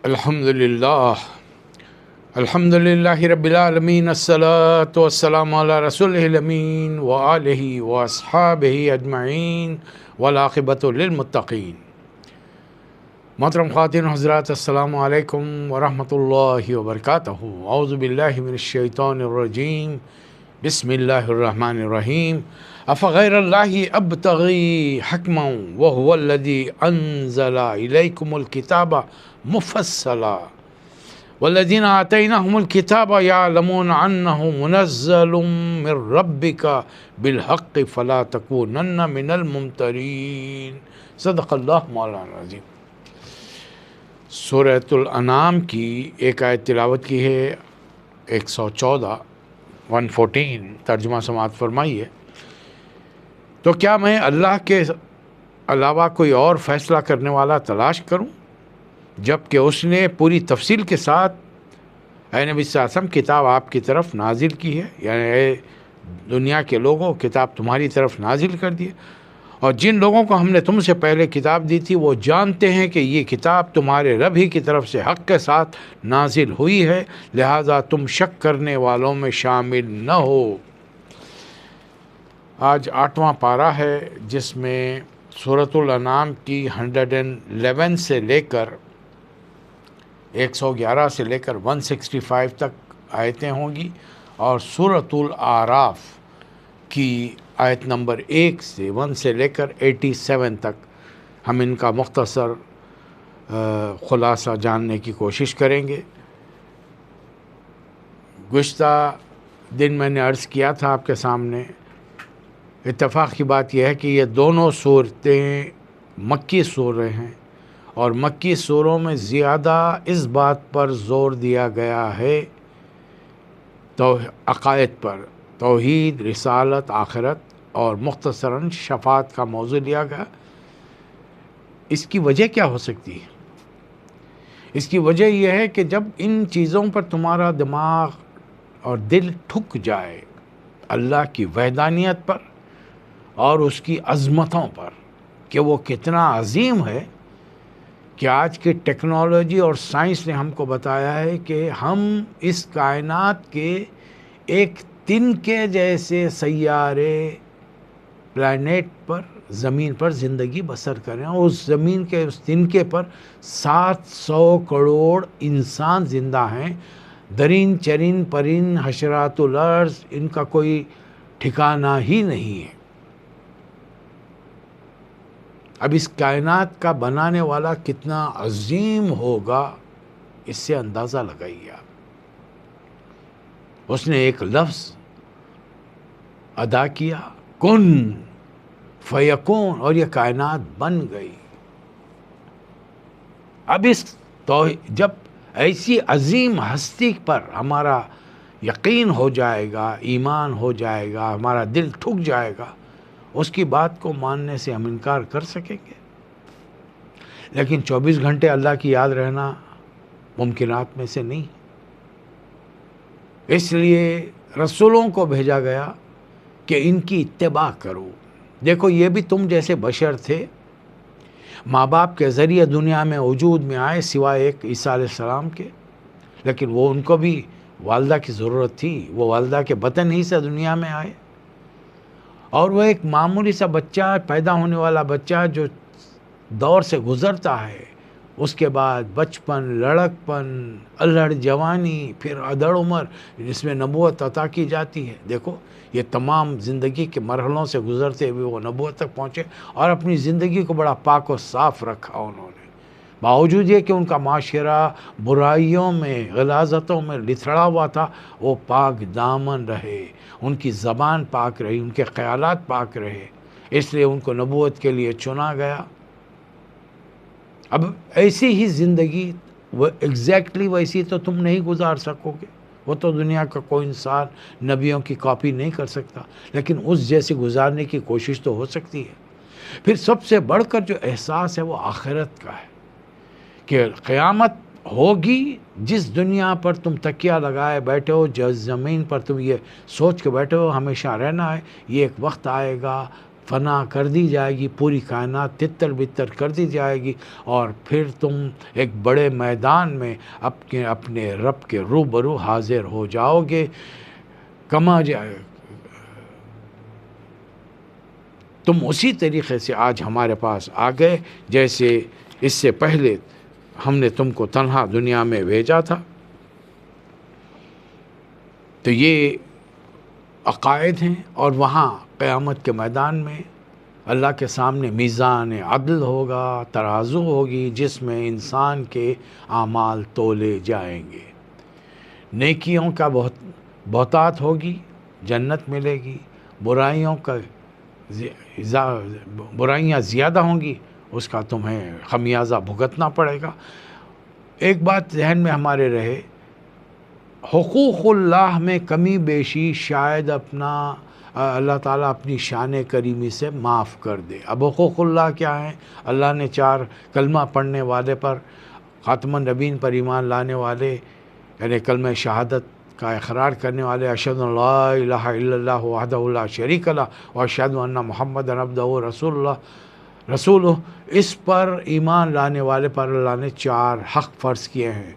الحمدللہ الحمدللہ رب العالمین الصلاۃ والسلام علی رسولہ الامین وآلہ واصحابہ اجمعین والعاقبۃ للمتقین۔ محترم خواتین و حضرات، السلام علیکم ورحمۃ اللہ وبرکاتہ۔ اعوذ باللہ من الشیطان الرجیم، بسم اللہ الرحمن الرحیم۔ افغیر اللہ ابتغی حکما وہو الذی انزل الیکم الکتاب مفصلا والذین آتیناہم الکتاب یعلمون انہ منزل من ربک بالحق فلا تکونن من الممترین۔ صدق اللہ مولانا العظیم۔ سورۃ الانعام کی ایک آیت تلاوت کی ہے، 114 ترجمہ سماعت فرمائیے۔ تو کیا میں اللہ کے علاوہ کوئی اور فیصلہ کرنے والا تلاش کروں جب کہ اس نے پوری تفصیل کے ساتھ اے نبی صلی اللہ علیہ وسلم کتاب آپ کی طرف نازل کی ہے، یعنی اے دنیا کے لوگوں کتاب تمہاری طرف نازل کر دی ہے، اور جن لوگوں کو ہم نے تم سے پہلے کتاب دی تھی وہ جانتے ہیں کہ یہ کتاب تمہارے رب ہی کی طرف سے حق کے ساتھ نازل ہوئی ہے، لہذا تم شک کرنے والوں میں شامل نہ ہو۔ آج 8واں پارہ ہے جس میں سورۃ الانعام کی 111 سے لے کر 111 سے لے کر 165 تک آیتیں ہوں گی، اور سورۃ الاعراف کی آیت نمبر 1 سے لے کر 87 تک ہم ان کا مختصر خلاصہ جاننے کی کوشش کریں گے۔ گزشتہ دن میں نے عرض کیا تھا آپ کے سامنے، اتفاق کی بات یہ ہے کہ یہ دونوں صورتیں مکی سوریں ہیں، اور مکی سوروں میں زیادہ اس بات پر زور دیا گیا ہے عقائد پر، توحید، رسالت، آخرت، اور مختصراً شفاعت کا موضوع لیا گیا۔ اس کی وجہ کیا ہو سکتی ہے؟ اس کی وجہ یہ ہے کہ جب ان چیزوں پر تمہارا دماغ اور دل ٹھک جائے، اللہ کی وحدانیت پر اور اس کی عظمتوں پر کہ وہ کتنا عظیم ہے، کہ آج کی ٹیکنالوجی اور سائنس نے ہم کو بتایا ہے کہ ہم اس کائنات کے ایک تنکے جیسے سیارے پلانیٹ پر، زمین پر زندگی بسر کریں، اور اس زمین کے اس تنکے پر 700 کروڑ انسان زندہ ہیں، درین چرین پرین حشرات الارض، ان کا کوئی ٹھکانہ ہی نہیں ہے۔ اب اس کائنات کا بنانے والا کتنا عظیم ہوگا، اس سے اندازہ لگائیے آپ۔ اس نے ایک لفظ ادا کیا، کن فیکون، اور یہ کائنات بن گئی۔ اب جب ایسی عظیم ہستی پر ہمارا یقین ہو جائے گا، ایمان ہو جائے گا، ہمارا دل ٹھک جائے گا، اس کی بات کو ماننے سے ہم انکار کر سکیں گے؟ لیکن 24 گھنٹے اللہ کی یاد رہنا ممکنات میں سے نہیں، اس لیے رسولوں کو بھیجا گیا کہ ان کی اتباع کرو۔ دیکھو، یہ بھی تم جیسے بشر تھے، ماں باپ کے ذریعے دنیا میں وجود میں آئے سوائے ایک عیسیٰ علیہ السلام کے، لیکن وہ ان کو بھی والدہ کی ضرورت تھی، وہ والدہ کے بطن ہی سے دنیا میں آئے، اور وہ ایک معمولی سا بچہ، پیدا ہونے والا بچہ جو دور سے گزرتا ہے، اس کے بعد بچپن، لڑکپن، الڑ جوانی، پھر ادڑ عمر، جس میں نبوت عطا کی جاتی ہے۔ دیکھو، یہ تمام زندگی کے مرحلوں سے گزرتے ہوئے وہ نبوت تک پہنچے، اور اپنی زندگی کو بڑا پاک و صاف رکھا انہوں نے، باوجود یہ کہ ان کا معاشرہ برائیوں میں، غلاظتوں میں لتھڑا ہوا تھا، وہ پاک دامن رہے، ان کی زبان پاک رہی، ان کے خیالات پاک رہے، اس لیے ان کو نبوت کے لیے چنا گیا۔ اب ایسی ہی زندگی، وہ ایگزیکٹلی ویسی تو تم نہیں گزار سکو گے، وہ تو دنیا کا کوئی انسان نبیوں کی کاپی نہیں کر سکتا، لیکن اس جیسی گزارنے کی کوشش تو ہو سکتی ہے۔ پھر سب سے بڑھ کر جو احساس ہے وہ آخرت کا ہے، کہ قیامت ہوگی، جس دنیا پر تم تکیہ لگائے بیٹھے ہو، جس زمین پر تم یہ سوچ کے بیٹھے ہو ہمیشہ رہنا ہے، یہ ایک وقت آئے گا فنا کر دی جائے گی، پوری کائنات تتر بتر کر دی جائے گی، اور پھر تم ایک بڑے میدان میں اپنے رب کے روبرو حاضر ہو جاؤ گے۔ کما جائے تم اسی طریقے سے آج ہمارے پاس آ گئے جیسے اس سے پہلے ہم نے تم کو تنہا دنیا میں بھیجا تھا۔ تو یہ عقائد ہیں، اور وہاں قیامت کے میدان میں اللہ کے سامنے میزان عدل ہوگا، ترازو ہوگی، جس میں انسان کے اعمال تولے جائیں گے۔ نیکیوں کا بہتات ہوگی، جنت ملے گی، برائیاں زیادہ ہوں گی، اس کا تمہیں خمیازہ بھگتنا پڑے گا۔ ایک بات ذہن میں ہمارے رہے، حقوق اللہ میں کمی بیشی شاید اللہ تعالیٰ اپنی شان کریمی سے معاف کر دے۔ اب حقوق اللہ کیا ہیں؟ اللہ نے 4 کلمہ پڑھنے والے پر، خاتم النبیین پر ایمان لانے والے، یعنی کلمہ شہادت کا اقرار کرنے والے، اشہد ان لا الہ الا اللہ وحدہ لا شریک لہ واشہد ان محمد عبدہ رسولہ، اس پر ایمان لانے والے پر اللہ نے 4 حق فرض کیے ہیں: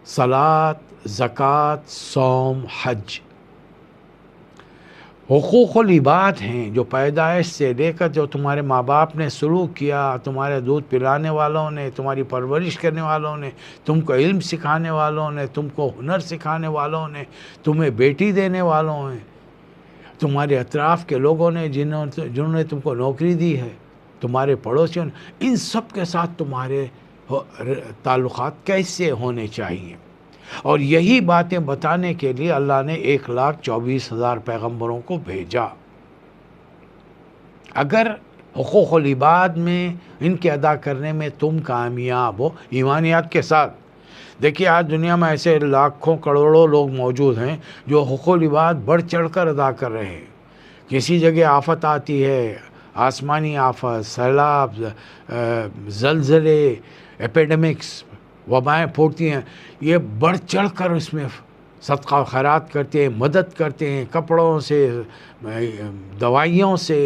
صلاۃ، زکوٰۃ، صوم، حج۔ حقوق العباد ہیں جو پیدائش سے لے کر جو تمہارے ماں باپ نے سلوک کیا، تمہارے دودھ پلانے والوں نے، تمہاری پرورش کرنے والوں نے، تم کو علم سکھانے والوں نے، تم کو ہنر سکھانے والوں نے، تمہیں بیٹی دینے والوں نے، تمہارے اطراف کے لوگوں نے جنہوں نے تم کو نوکری دی ہے، تمہارے پڑوسیوں نے، ان سب کے ساتھ تمہارے تعلقات کیسے ہونے چاہیے۔ اور یہی باتیں بتانے کے لیے اللہ نے 1,24,000 پیغمبروں کو بھیجا۔ اگر حقوق العباد میں ان کے ادا کرنے میں تم کامیاب ہو ایمانیات کے ساتھ، دیکھیے آج دنیا میں ایسے لاکھوں کروڑوں لوگ موجود ہیں جو حقوق العباد بڑھ چڑھ کر ادا کر رہے ہیں۔ کسی جگہ آفت آتی ہے، آسمانی آفت، سیلاب، زلزلے، ایپیڈیمکس، وبائیں پھوٹتی ہیں، یہ بڑھ چڑھ کر اس میں صدقہ خیرات کرتے ہیں، مدد کرتے ہیں، کپڑوں سے، دوائیوں سے،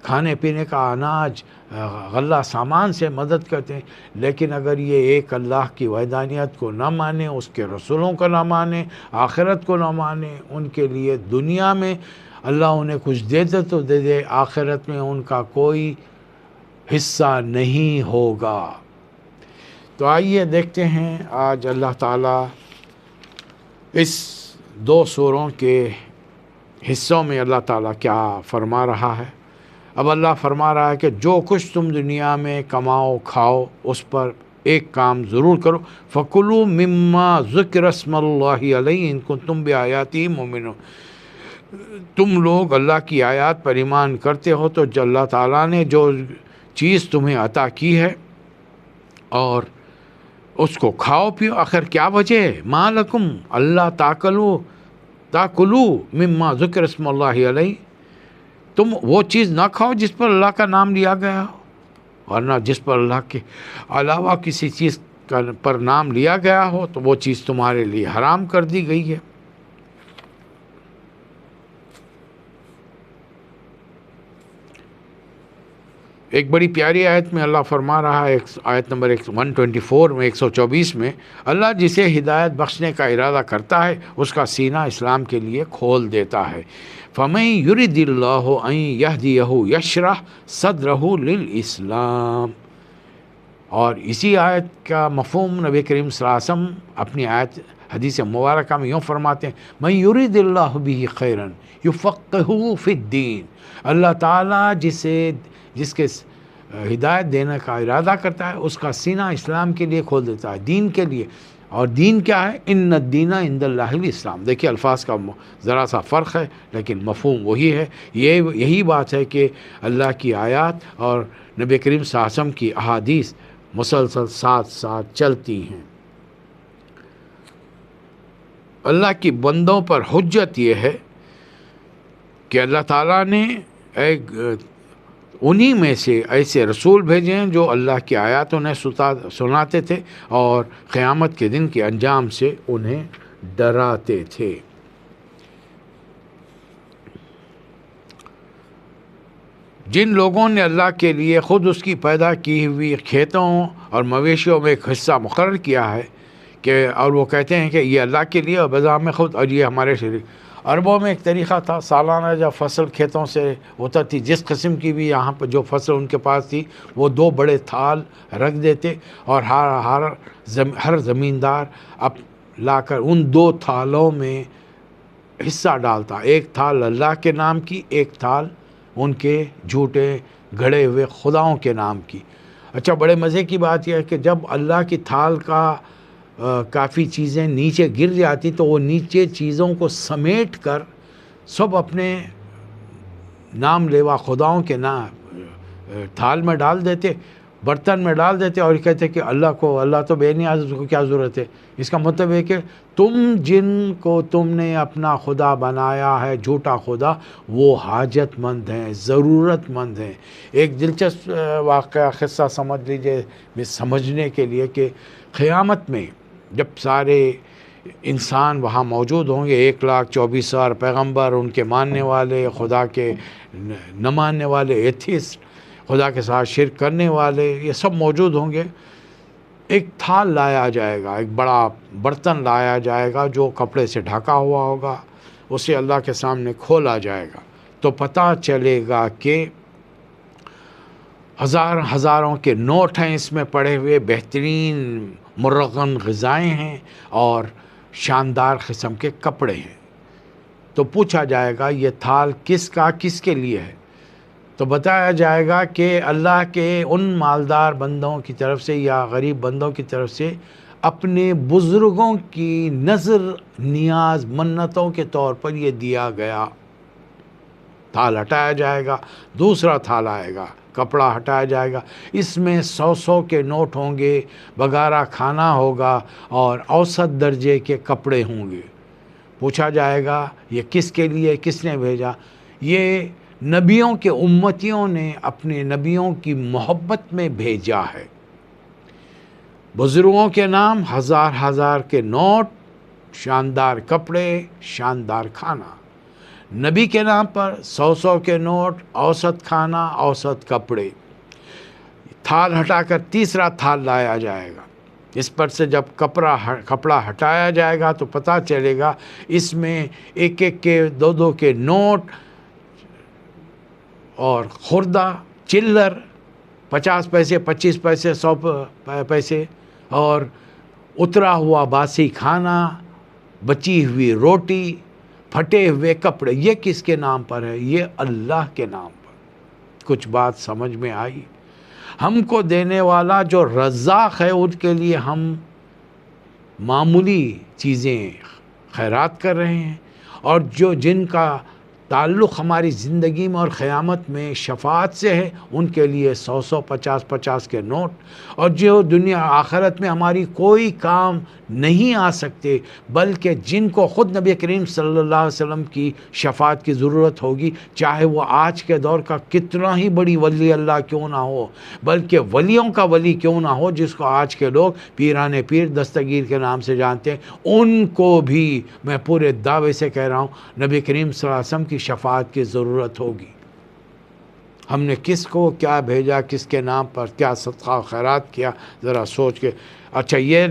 کھانے پینے کا اناج، غلہ سامان سے مدد کرتے ہیں۔ لیکن اگر یہ ایک اللہ کی وحدانیت کو نہ مانے، اس کے رسولوں کو نہ مانے، آخرت کو نہ مانے، ان کے لیے دنیا میں اللہ انہیں کچھ دے دے تو دے دے، آخرت میں ان کا کوئی حصہ نہیں ہوگا۔ تو آئیے دیکھتے ہیں آج اللہ تعالیٰ اس 2 سوروں کے حصوں میں اللہ تعالیٰ کیا فرما رہا ہے۔ اب اللہ فرما رہا ہے کہ جو کچھ تم دنیا میں کماؤ کھاؤ، اس پر ایک کام ضرور کرو، فَكُلُوا مِمَّا ذُكِرَ اسْمُ اللَّهِ عَلَيْهِ إِن كُنتُم بِآيَاتِهِ مُؤْمِنُونَ۔ تم لوگ اللہ کی آیات پر ایمان کرتے ہو تو اللہ تعالیٰ نے جو چیز تمہیں عطا کی ہے اور اس کو کھاؤ پیو۔ آخر کیا وجہ ہے؟ مَا لَكُمْ اللہ تَأْكُلُوا مِمَّا ذُكِرَ اسْمُ اللَّهِ عَلَيْهِ، تم وہ چیز نہ کھاؤ جس پر اللہ کا نام لیا گیا ہو، ورنہ جس پر اللہ کے علاوہ کسی چیز پر نام لیا گیا ہو تو وہ چیز تمہارے لیے حرام کر دی گئی ہے۔ ایک بڑی پیاری آیت میں اللہ فرما رہا ہے، آیت نمبر 124 میں 124 میں، اللہ جسے ہدایت بخشنے کا ارادہ کرتا ہے اس کا سینہ اسلام کے لیے کھول دیتا ہے۔ فَمَن يُرِدِ اللَّهُ أَن يَهْدِيَهُ يَشْرَحْ صَدْرَهُ لِلْإِسْلَامِ۔ اور اسی آیت کا مفہوم نبی کریم صلی اللہ علیہ وسلم اپنی آیت حدیث مبارکہ میں یوں فرماتے ہیں، مَن يُرِدِ اللَّهُ بِهِ خَيْرًا يُفَقِّهُهُ فِي الدِّينِ۔ اللہ تعالیٰ جس کے ہدایت دینے کا ارادہ کرتا ہے اس کا سینہ اسلام کے لیے کھول دیتا ہے، دین کے لیے۔ اور دین کیا ہے؟ ان الدین عند اللہ الاسلام۔ دیکھیے الفاظ کا ذرا سا فرق ہے لیکن مفہوم وہی ہے۔ یہی بات ہے کہ اللہ کی آیات اور نبی کریم صلی اللہ علیہ وسلم کی احادیث مسلسل ساتھ ساتھ چلتی ہیں۔ اللہ کی بندوں پر حجت یہ ہے کہ اللہ تعالیٰ نے انہی میں سے ایسے رسول بھیجے ہیں جو اللہ کی آیات انہیں سناتے تھے اور قیامت کے دن کے انجام سے انہیں ڈراتے تھے۔ جن لوگوں نے اللہ کے لیے خود اس کی پیدا کی ہوئی کھیتوں اور مویشیوں میں ایک حصہ مقرر کیا ہے کہ اور وہ کہتے ہیں کہ یہ اللہ کے لیے اور بذات خود اور یہ ہمارے شریک. عربوں میں ایک طریقہ تھا، سالانہ جب فصل کھیتوں سے ہوتا تھی، جس قسم کی بھی یہاں پر جو فصل ان کے پاس تھی، وہ 2 بڑے تھال رکھ دیتے اور ہر زمیندار اب لا کر ان 2 تھالوں میں حصہ ڈالتا. ایک تھال اللہ کے نام کی، ایک تھال ان کے جھوٹے گھڑے ہوئے خداؤں کے نام کی. اچھا، بڑے مزے کی بات یہ ہے کہ جب اللہ کی تھال کا کافی چیزیں نیچے گر جاتی تو وہ نیچے چیزوں کو سمیٹ کر سب اپنے نام لیوا خداؤں کے تھال میں ڈال دیتے، برتن میں ڈال دیتے اور کہتے کہ اللہ تو بے نیاز، اس کو کیا ضرورت ہے. اس کا مطلب ہے کہ جن کو تم نے اپنا خدا بنایا ہے، جھوٹا خدا، وہ حاجت مند ہیں، ضرورت مند ہیں. ایک دلچسپ واقعہ قصہ سمجھ لیجئے سمجھنے کے لیے کہ قیامت میں جب سارے انسان وہاں موجود ہوں گے، 1,24,000 پیغمبر، ان کے ماننے والے، خدا کے نہ ماننے والے، ایتھیسٹ، خدا کے ساتھ شرک کرنے والے، یہ سب موجود ہوں گے. ایک تھال لایا جائے گا، ایک بڑا برتن لایا جائے گا جو کپڑے سے ڈھکا ہوا ہوگا. اسے اللہ کے سامنے کھولا جائے گا تو پتہ چلے گا کہ ہزاروں کے نوٹ ہیں اس میں پڑے ہوئے، بہترین مرغن غذائیں ہیں اور شاندار قسم کے کپڑے ہیں. تو پوچھا جائے گا یہ تھال کس کے لیے ہے؟ تو بتایا جائے گا کہ اللہ کے ان مالدار بندوں کی طرف سے یا غریب بندوں کی طرف سے اپنے بزرگوں کی نظر نیاز منتوں کے طور پر یہ دیا گیا. تھال ہٹایا جائے گا، دوسرا تھال آئے گا، کپڑا ہٹایا جائے گا، اس میں 100 کے نوٹ ہوں گے، بگارا کھانا ہوگا اور اوسط درجے کے کپڑے ہوں گے. پوچھا جائے گا یہ کس کے لیے، کس نے بھیجا؟ یہ نبیوں کے امتیوں نے اپنے نبیوں کی محبت میں بھیجا ہے. بزرگوں کے نام، ہزار کے نوٹ، شاندار کپڑے، شاندار کھانا. نبی کے نام پر 100 کے نوٹ، اوسط کھانا، اوسط کپڑے. تھال ہٹا کر تیسرا تھال لایا جائے گا. اس پر سے جب کپڑا ہٹایا جائے گا تو پتہ چلے گا اس میں 1 کے 2 کے نوٹ اور خوردہ، چلر، 50 پیسے، 25 پیسے، 100 پیسے اور اترا ہوا باسی کھانا، بچی ہوئی روٹی، پھٹے ہوئے کپڑے. یہ کس کے نام پر ہے؟ یہ اللہ کے نام پر. کچھ بات سمجھ میں آئی؟ ہم کو دینے والا جو رزاق ہے ان کے لیے ہم معمولی چیزیں خیرات کر رہے ہیں، اور جن کا تعلق ہماری زندگی میں اور قیامت میں شفاعت سے ہے ان کے لیے 100 50 کے نوٹ. اور جو دنیا آخرت میں ہماری کوئی کام نہیں آ سکتے، بلکہ جن کو خود نبی کریم صلی اللہ علیہ وسلم کی شفاعت کی ضرورت ہوگی، چاہے وہ آج کے دور کا کتنا ہی بڑی ولی اللہ کیوں نہ ہو، بلکہ ولیوں کا ولی کیوں نہ ہو، جس کو آج کے لوگ پیران پیر دستگیر کے نام سے جانتے ہیں، ان کو بھی میں پورے دعوے سے کہہ رہا ہوں نبی کریم صلی اللہ علیہ وسلم کی شفاعت کی ضرورت ہوگی. ہم نے کس کو کیا بھیجا، کس کے نام پر کیا صدقہ و خیرات کیا، ذرا سوچ کے. اچھا، یہ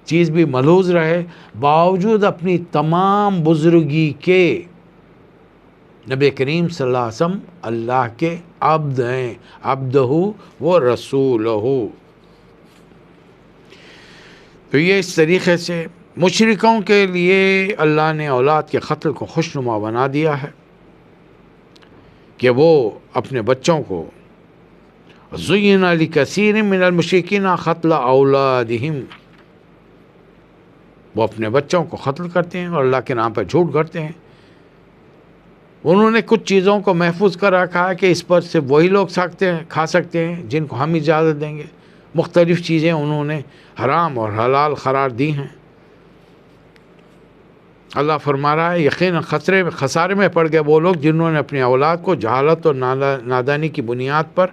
چیز بھی ملحوظ رہے، باوجود اپنی تمام بزرگی کے نبی کریم صلی اللہ علیہ وسلم اللہ کے عبد ہیں، عبدہ و رسولہ. تو یہ اس طریقے سے مشرکوں کے لیے اللہ نے اولاد کے قتل کو خوشنما بنا دیا ہے کہ وہ اپنے بچوں کو زُيِّنَ لِكَثِيرٍ مِّنَ الْمُشْرِكِينَ قَتْلَ أَوْلَادِهِمْ، وہ اپنے بچوں کو قتل کرتے ہیں اور اللہ کے نام پر جھوٹ گھڑتے ہیں. انہوں نے کچھ چیزوں کو محفوظ کر رکھا ہے کہ اس پر سے وہی لوگ کھا سکتے ہیں جن کو ہم اجازت دیں گے. مختلف چیزیں انہوں نے حرام اور حلال قرار دی ہیں. اللہ فرما رہا ہے یقیناً خسارے میں پڑ گئے وہ لوگ جنہوں نے اپنی اولاد کو جہالت اور نادانی کی بنیاد پر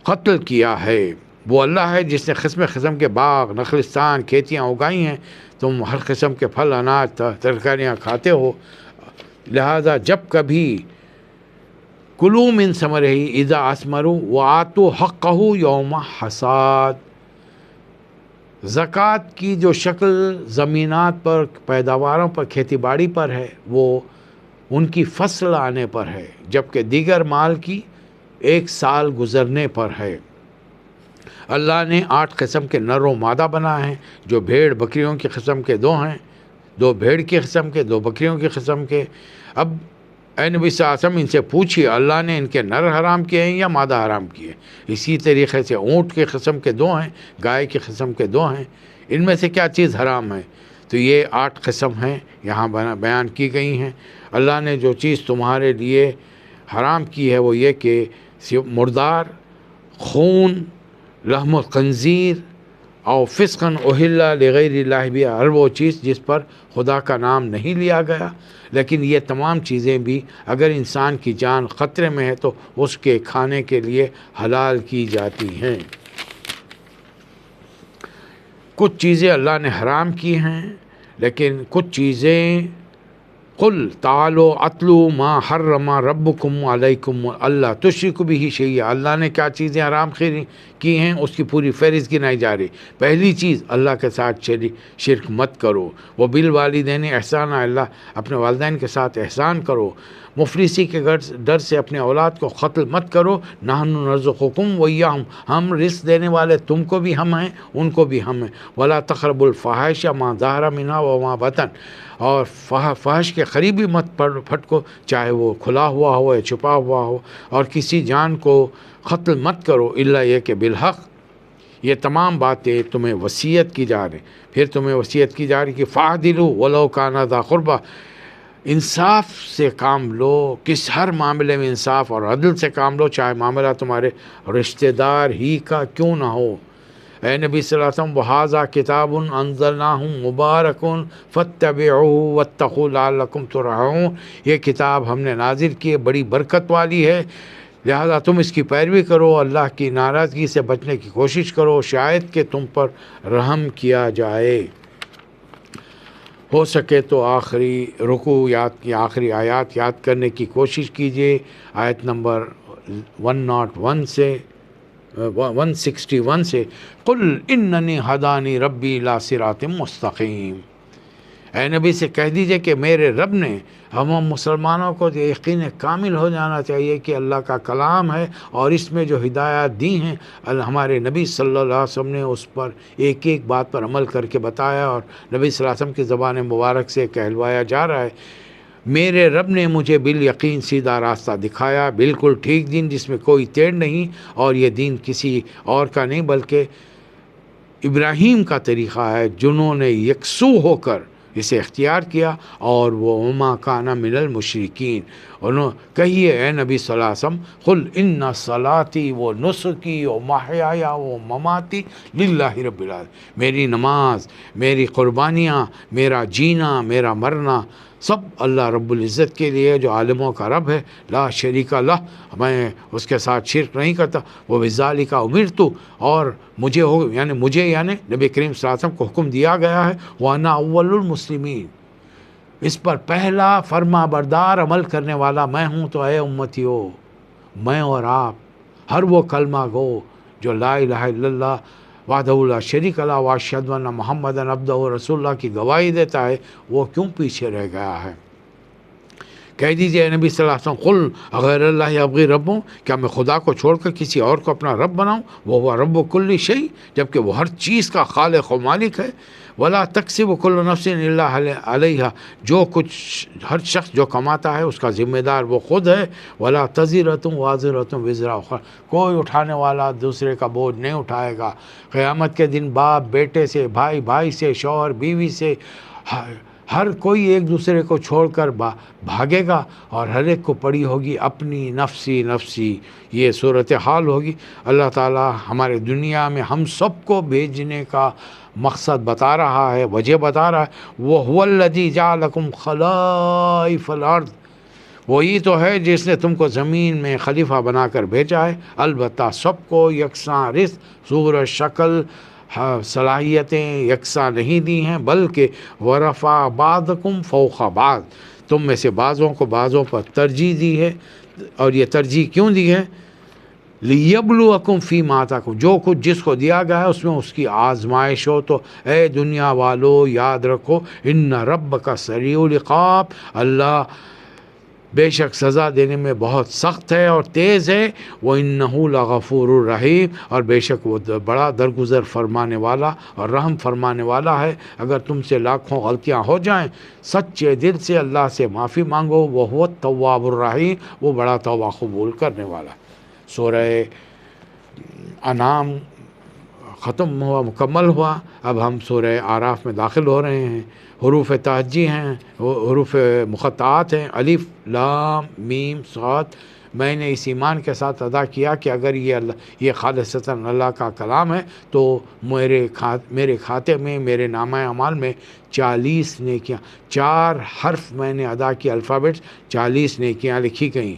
قتل کیا ہے. وہ اللہ ہے جس نے قسم قسم کے باغ، نخلستان، کھیتیاں اگائی ہیں. تم ہر قسم کے پھل، اناج، ترکاریاں کھاتے ہو، لہذا جب کبھی کلوا من ثمرہ اذا اثمروا وآتوا حقہ یوم حصاد۔ زکوٰۃ کی جو شکل زمینات پر، پیداواروں پر، کھیتی باڑی پر ہے، وہ ان کی فصل آنے پر ہے، جبکہ دیگر مال کی 1 سال گزرنے پر ہے۔ اللہ نے 8 قسم کے نر و مادہ بنائے ہیں، جو بھیڑ بکریوں کی قسم کے 2 ہیں، 2 بھیڑ کی قسم کے، 2 بکریوں کی قسم کے۔ اب اے نبی صلی اللہ علیہ وسلم ان سے پوچھیے اللہ نے ان کے نر حرام کیے ہیں یا مادہ حرام کیے؟ اسی طریقے سے اونٹ کی قسم کے 2 ہیں، گائے کی قسم کے 2 ہیں، ان میں سے کیا چیز حرام ہے؟ تو یہ 8 قسم ہیں یہاں بیان کی گئی ہیں۔ اللہ نے جو چیز تمہارے لیے حرام کی ہے وہ یہ کہ مردار، خون، لحم الخنزیر اور فسقاً اہل لغیر اللہ بھی، ہر وہ چیز جس پر خدا کا نام نہیں لیا گیا۔ لیکن یہ تمام چیزیں بھی اگر انسان کی جان خطرے میں ہے تو اس کے کھانے کے لیے حلال کی جاتی ہیں۔ کچھ چیزیں اللہ نے حرام کی ہیں، لیکن کچھ چیزیں قل تعالوا اتلوا ما حرم ربکم علیکم اللہ تشرکوا بہ شیئا، اللہ نے کیا چیزیں حرام کی ہیں اس کی پوری فہرست گنائی جا رہی۔ پہلی چیز، اللہ کے ساتھ شرک مت کرو۔ وبالوالدین احسانا، اللہ اپنے والدین کے ساتھ احسان کرو۔ مفلسی کے ڈر سے اپنے اولاد کو قتل مت کرو۔ نحن نرزقکم وایاہم، ہم رزق دینے والے تم کو بھی ہم ہیں، ان کو بھی ہم ہیں۔ ولا تقربوا الفواحش ما ظہر منها وما بطن، اور فحش کے قریب بھی مت پھٹکو، چاہے وہ کھلا ہوا ہو یا چھپا ہوا ہو، اور کسی جان کو قتل مت کرو الا یہ کہ بالحق۔ یہ تمام باتیں تمہیں وصیت کی جا رہی، پھر تمہیں وصیت کی جا رہی کہ فاعدلوا ولو کان ذا قربی، انصاف سے کام لو، ہر معاملے میں انصاف اور عدل سے کام لو، چاہے معاملہ تمہارے رشتہ دار ہی کا کیوں نہ ہو۔ اے نبی صلی اللہ علیہ وسلم وَهَذَا کتاب انزلناہ مبارک فاتبعوہ واتقوا لعلکم ترحمون، یہ کتاب ہم نے نازل کی ہے، بڑی برکت والی ہے، لہذا تم اس کی پیروی کرو، اللہ کی ناراضگی سے بچنے کی کوشش کرو، شاید کہ تم پر رحم کیا جائے۔ ہو سکے تو آخری رکوع یاد کی آخری آیات یاد کرنے کی کوشش کیجیے، آیت نمبر 101 سے 161 سے، قل اننی ہدانی ربی الی صراط مستقیم، اے نبی سے کہہ دیجئے کہ میرے رب نے، ہم مسلمانوں کو یقین کامل ہو جانا چاہیے کہ اللہ کا کلام ہے، اور اس میں جو ہدایات دی ہیں ہمارے نبی صلی اللہ علیہ وسلم نے اس پر ایک ایک بات پر عمل کر کے بتایا، اور نبی صلی اللہ علیہ وسلم کی زبان مبارک سے کہلوایا جا رہا ہے۔ میرے رب نے مجھے بالیقین سیدھا راستہ دکھایا، بالکل ٹھیک دین جس میں کوئی ٹیڑھ نہیں، اور یہ دین کسی اور کا نہیں بلکہ ابراہیم کا طریقہ ہے، جنہوں نے یکسو ہو کر اسے اختیار کیا، اور وہ وما کان من المشرکین۔ کہیے اے نبی صلی اللہ علیہ وسلم، قل ان صلاتی و نسکی و محیایا و مماتی للہ رب العالمین، میری نماز، میری قربانیاں، میرا جینا، میرا مرنا سب اللہ رب العزت کے لیے، جو عالموں کا رب ہے، لا شریک لہ، میں اس کے ساتھ شرک نہیں کرتا، وہ بذالک امرت، اور مجھے یعنی نبی کریم صلی اللہ علیہ وسلم کو حکم دیا گیا ہے، وانا اول المسلمین، اس پر پہلا فرما بردار عمل کرنے والا میں ہوں۔ تو اے امتیو، میں اور آپ ہر وہ کلمہ گو جو لا الہ الا اللہ وحدہ لا شریک لہ واشہد ان محمدًا عبدہ رسول اللہ کی گواہی دیتا ہے، وہ کیوں پیچھے رہ گیا ہے؟ کہہ دیجئے نبی صلی اللہ علیہ وسلم، قل غیر اللہ ابغی ربوں، کیا میں خدا کو چھوڑ کر کسی اور کو اپنا رب بناؤں؟ وہ رب کل شیء، جبکہ وہ ہر چیز کا خالق و مالک ہے۔ ولا تکسب کل نفس الا علیہا، جو کچھ ہر شخص جو کماتا ہے اس کا ذمہ دار وہ خود ہے۔ ولا تزرۃ وازرۃ وزر اخرى، کوئی اٹھانے والا دوسرے کا بوجھ نہیں اٹھائے گا۔ قیامت کے دن باپ بیٹے سے، بھائی بھائی سے، شوہر بیوی سے، ہر کوئی ایک دوسرے کو چھوڑ کر بھاگے گا، اور ہر ایک کو پڑی ہوگی اپنی نفسی نفسی، یہ صورتحال ہوگی۔ اللہ تعالی ہمارے دنیا میں ہم سب کو بھیجنے کا مقصد بتا رہا ہے، وجہ بتا رہا ہے۔ وَهُوَ الَّذِي جَعَلَكُمْ خَلَائِفَ الْأَرْضِ، وہی تو ہے جس نے تم کو زمین میں خلیفہ بنا کر بھیجا ہے۔ البتہ سب کو یکساں رزق، صورت، شکل، صلاحیتیں یکساں نہیں دی ہیں، بلکہ ورفع بعضکم فوق بعض، تم میں سے بعضوں کو بعضوں پر ترجیح دی ہے، اور یہ ترجیح کیوں دی ہے؟ لیبلوکم فیما آتاکم، جو کچھ جس کو دیا گیا ہے اس میں اس کی آزمائش ہو۔ تو اے دنیا والو یاد رکھو، ان ربک سریع العقاب، اللہ بے شک سزا دینے میں بہت سخت ہے اور تیز ہے، وَإِنَّهُ لَغَفُورٌ الرحیم، اور بے شک وہ بڑا درگزر فرمانے والا اور رحم فرمانے والا ہے۔ اگر تم سے لاکھوں غلطیاں ہو جائیں، سچے دل سے اللہ سے معافی مانگو، وَهُوَ التَّوَّابُ الرَّحِيمُ، وہ بڑا توبہ قبول کرنے والا ہے۔ سورہ انعام ختم ہوا، مکمل ہوا، اب ہم سورہ اعراف میں داخل ہو رہے ہیں۔ حروف تہجی ہیں، حروف مقطعات ہیں، الف لام میم صاد۔ میں نے اس ایمان کے ساتھ ادا کیا کہ اگر یہ خالصتاً اللہ کا کلام ہے تو میرے کھاتے میں، میرے نامہ اعمال میں 40 نیکیاں، 4 حرف میں نے ادا کیا، الفابیٹس 40 نیکیاں لکھی گئیں۔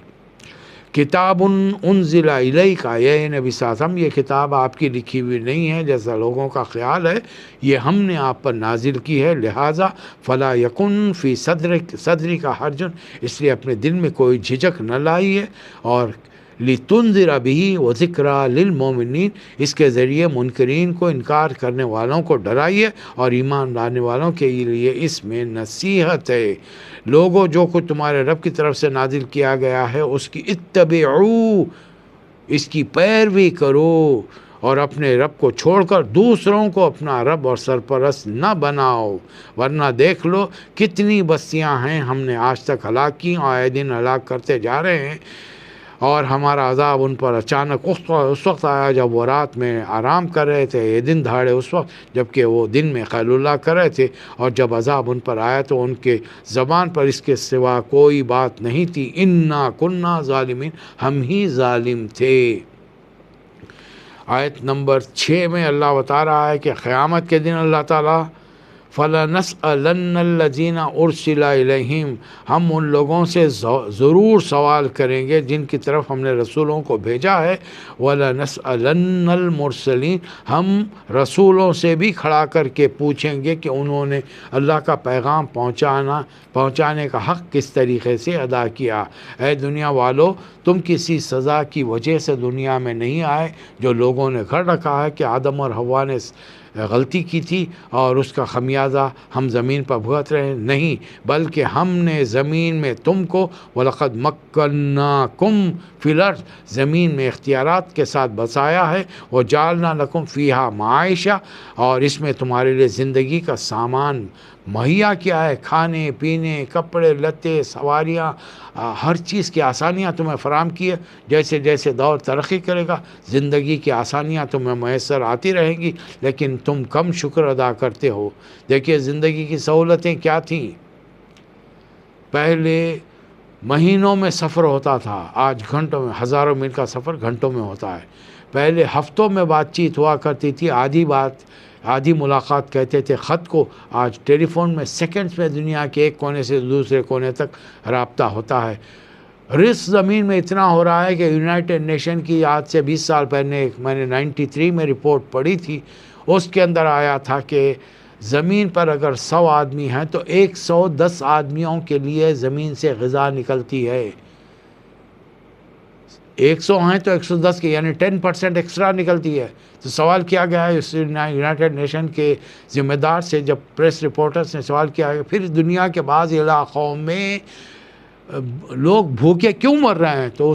کتاب انزل الیک، اے نبی صلی اللہ علیہ وسلم، یہ کتاب آپ کی لکھی ہوئی نہیں ہے جیسا لوگوں کا خیال ہے، یہ ہم نے آپ پر نازل کی ہے، لہٰذا فلا یکن فی صدری کا حرج، اس لیے اپنے دل میں کوئی جھجک نہ لائیے، اور لتنذر بہ وذکریٰ للمؤمنین، اس کے ذریعے منکرین کو، انکار کرنے والوں کو ڈرائیے، اور ایمان لانے والوں کے لیے اس میں نصیحت ہے۔ لوگوں، جو کچھ تمہارے رب کی طرف سے نازل کیا گیا ہے اس کی اتبعو، اس کی پیروی کرو، اور اپنے رب کو چھوڑ کر دوسروں کو اپنا رب اور سرپرست نہ بناؤ، ورنہ دیکھ لو کتنی بستیاں ہیں ہم نے آج تک ہلاک کی اور آئے دن ہلاک کرتے جا رہے ہیں، اور ہمارا عذاب ان پر اچانک اس وقت آیا جب وہ رات میں آرام کر رہے تھے، یہ دن دہاڑے اس وقت جب کہ وہ دن میں خیل اللہ کر رہے تھے، اور جب عذاب ان پر آیا تو ان کے زبان پر اس کے سوا کوئی بات نہیں تھی، انا کننا ظالمین، ہم ہی ظالم تھے۔ آیت نمبر 6 میں اللہ بتا رہا ہے کہ قیامت کے دن اللہ تعالیٰ فَلَنَسْأَلَنَّ الَّذِينَ أُرْسِلَ إِلَيْهِمْ، ہم ان لوگوں سے ضرور سوال کریں گے جن کی طرف ہم نے رسولوں کو بھیجا ہے، وَلَنَسْأَلَنَّ الْمُرْسَلِينَ، ہم رسولوں سے بھی کھڑا کر کے پوچھیں گے کہ انہوں نے اللہ کا پیغام پہنچانے کا حق کس طریقے سے ادا کیا۔ اے دنیا والو، تم کسی سزا کی وجہ سے دنیا میں نہیں آئے جو لوگوں نے گھڑ رکھا ہے کہ آدم اور حوا نے غلطی کی تھی اور اس کا خمیازہ ہم زمین پر بھگت رہے ہیں، نہیں، بلکہ ہم نے زمین میں تم کو وَلَقَدْ مَكَّنَّاكُمْ فِي الْأَرْضِ، زمین میں اختیارات کے ساتھ بسایا ہے، وَجَعَلْنَا لَكُمْ فِيهَا مَعَائِشَ، اور اس میں تمہارے لیے زندگی کا سامان مہیا کیا ہے، کھانے پینے، کپڑے لتے، سواریاں، ہر چیز کی آسانیاں تمہیں فراہم کی ہے۔ جیسے جیسے دور ترقی کرے گا زندگی کی آسانیاں تمہیں میسر آتی رہیں گی، لیکن تم کم شکر ادا کرتے ہو۔ دیکھیے زندگی کی سہولتیں کیا تھیں، پہلے مہینوں میں سفر ہوتا تھا، آج گھنٹوں میں، ہزاروں میل کا سفر گھنٹوں میں ہوتا ہے۔ پہلے ہفتوں میں بات چیت ہوا کرتی تھی، آدھی ملاقات کہتے تھے خط کو، آج ٹیلی فون میں سیکنڈز میں دنیا کے ایک کونے سے دوسرے کونے تک رابطہ ہوتا ہے۔ رزق زمین میں اتنا ہو رہا ہے کہ یونائٹڈ نیشن کی آج سے 20 سال پہلے میں نے 93 میں رپورٹ پڑھی تھی، اس کے اندر آیا تھا کہ زمین پر اگر 100 آدمی ہیں تو 110 آدمیوں کے لیے زمین سے غذا نکلتی ہے، 100 ہیں تو 110 کے یعنی 10% ایکسٹرا نکلتی ہے۔ تو سوال کیا گیا ہے اس یونائٹڈ نیشن کے ذمہ دار سے، جب پریس رپورٹرز نے سوال کیا ہے پھر دنیا کے بعض علاقوں میں لوگ بھوکے کیوں مر رہے ہیں، تو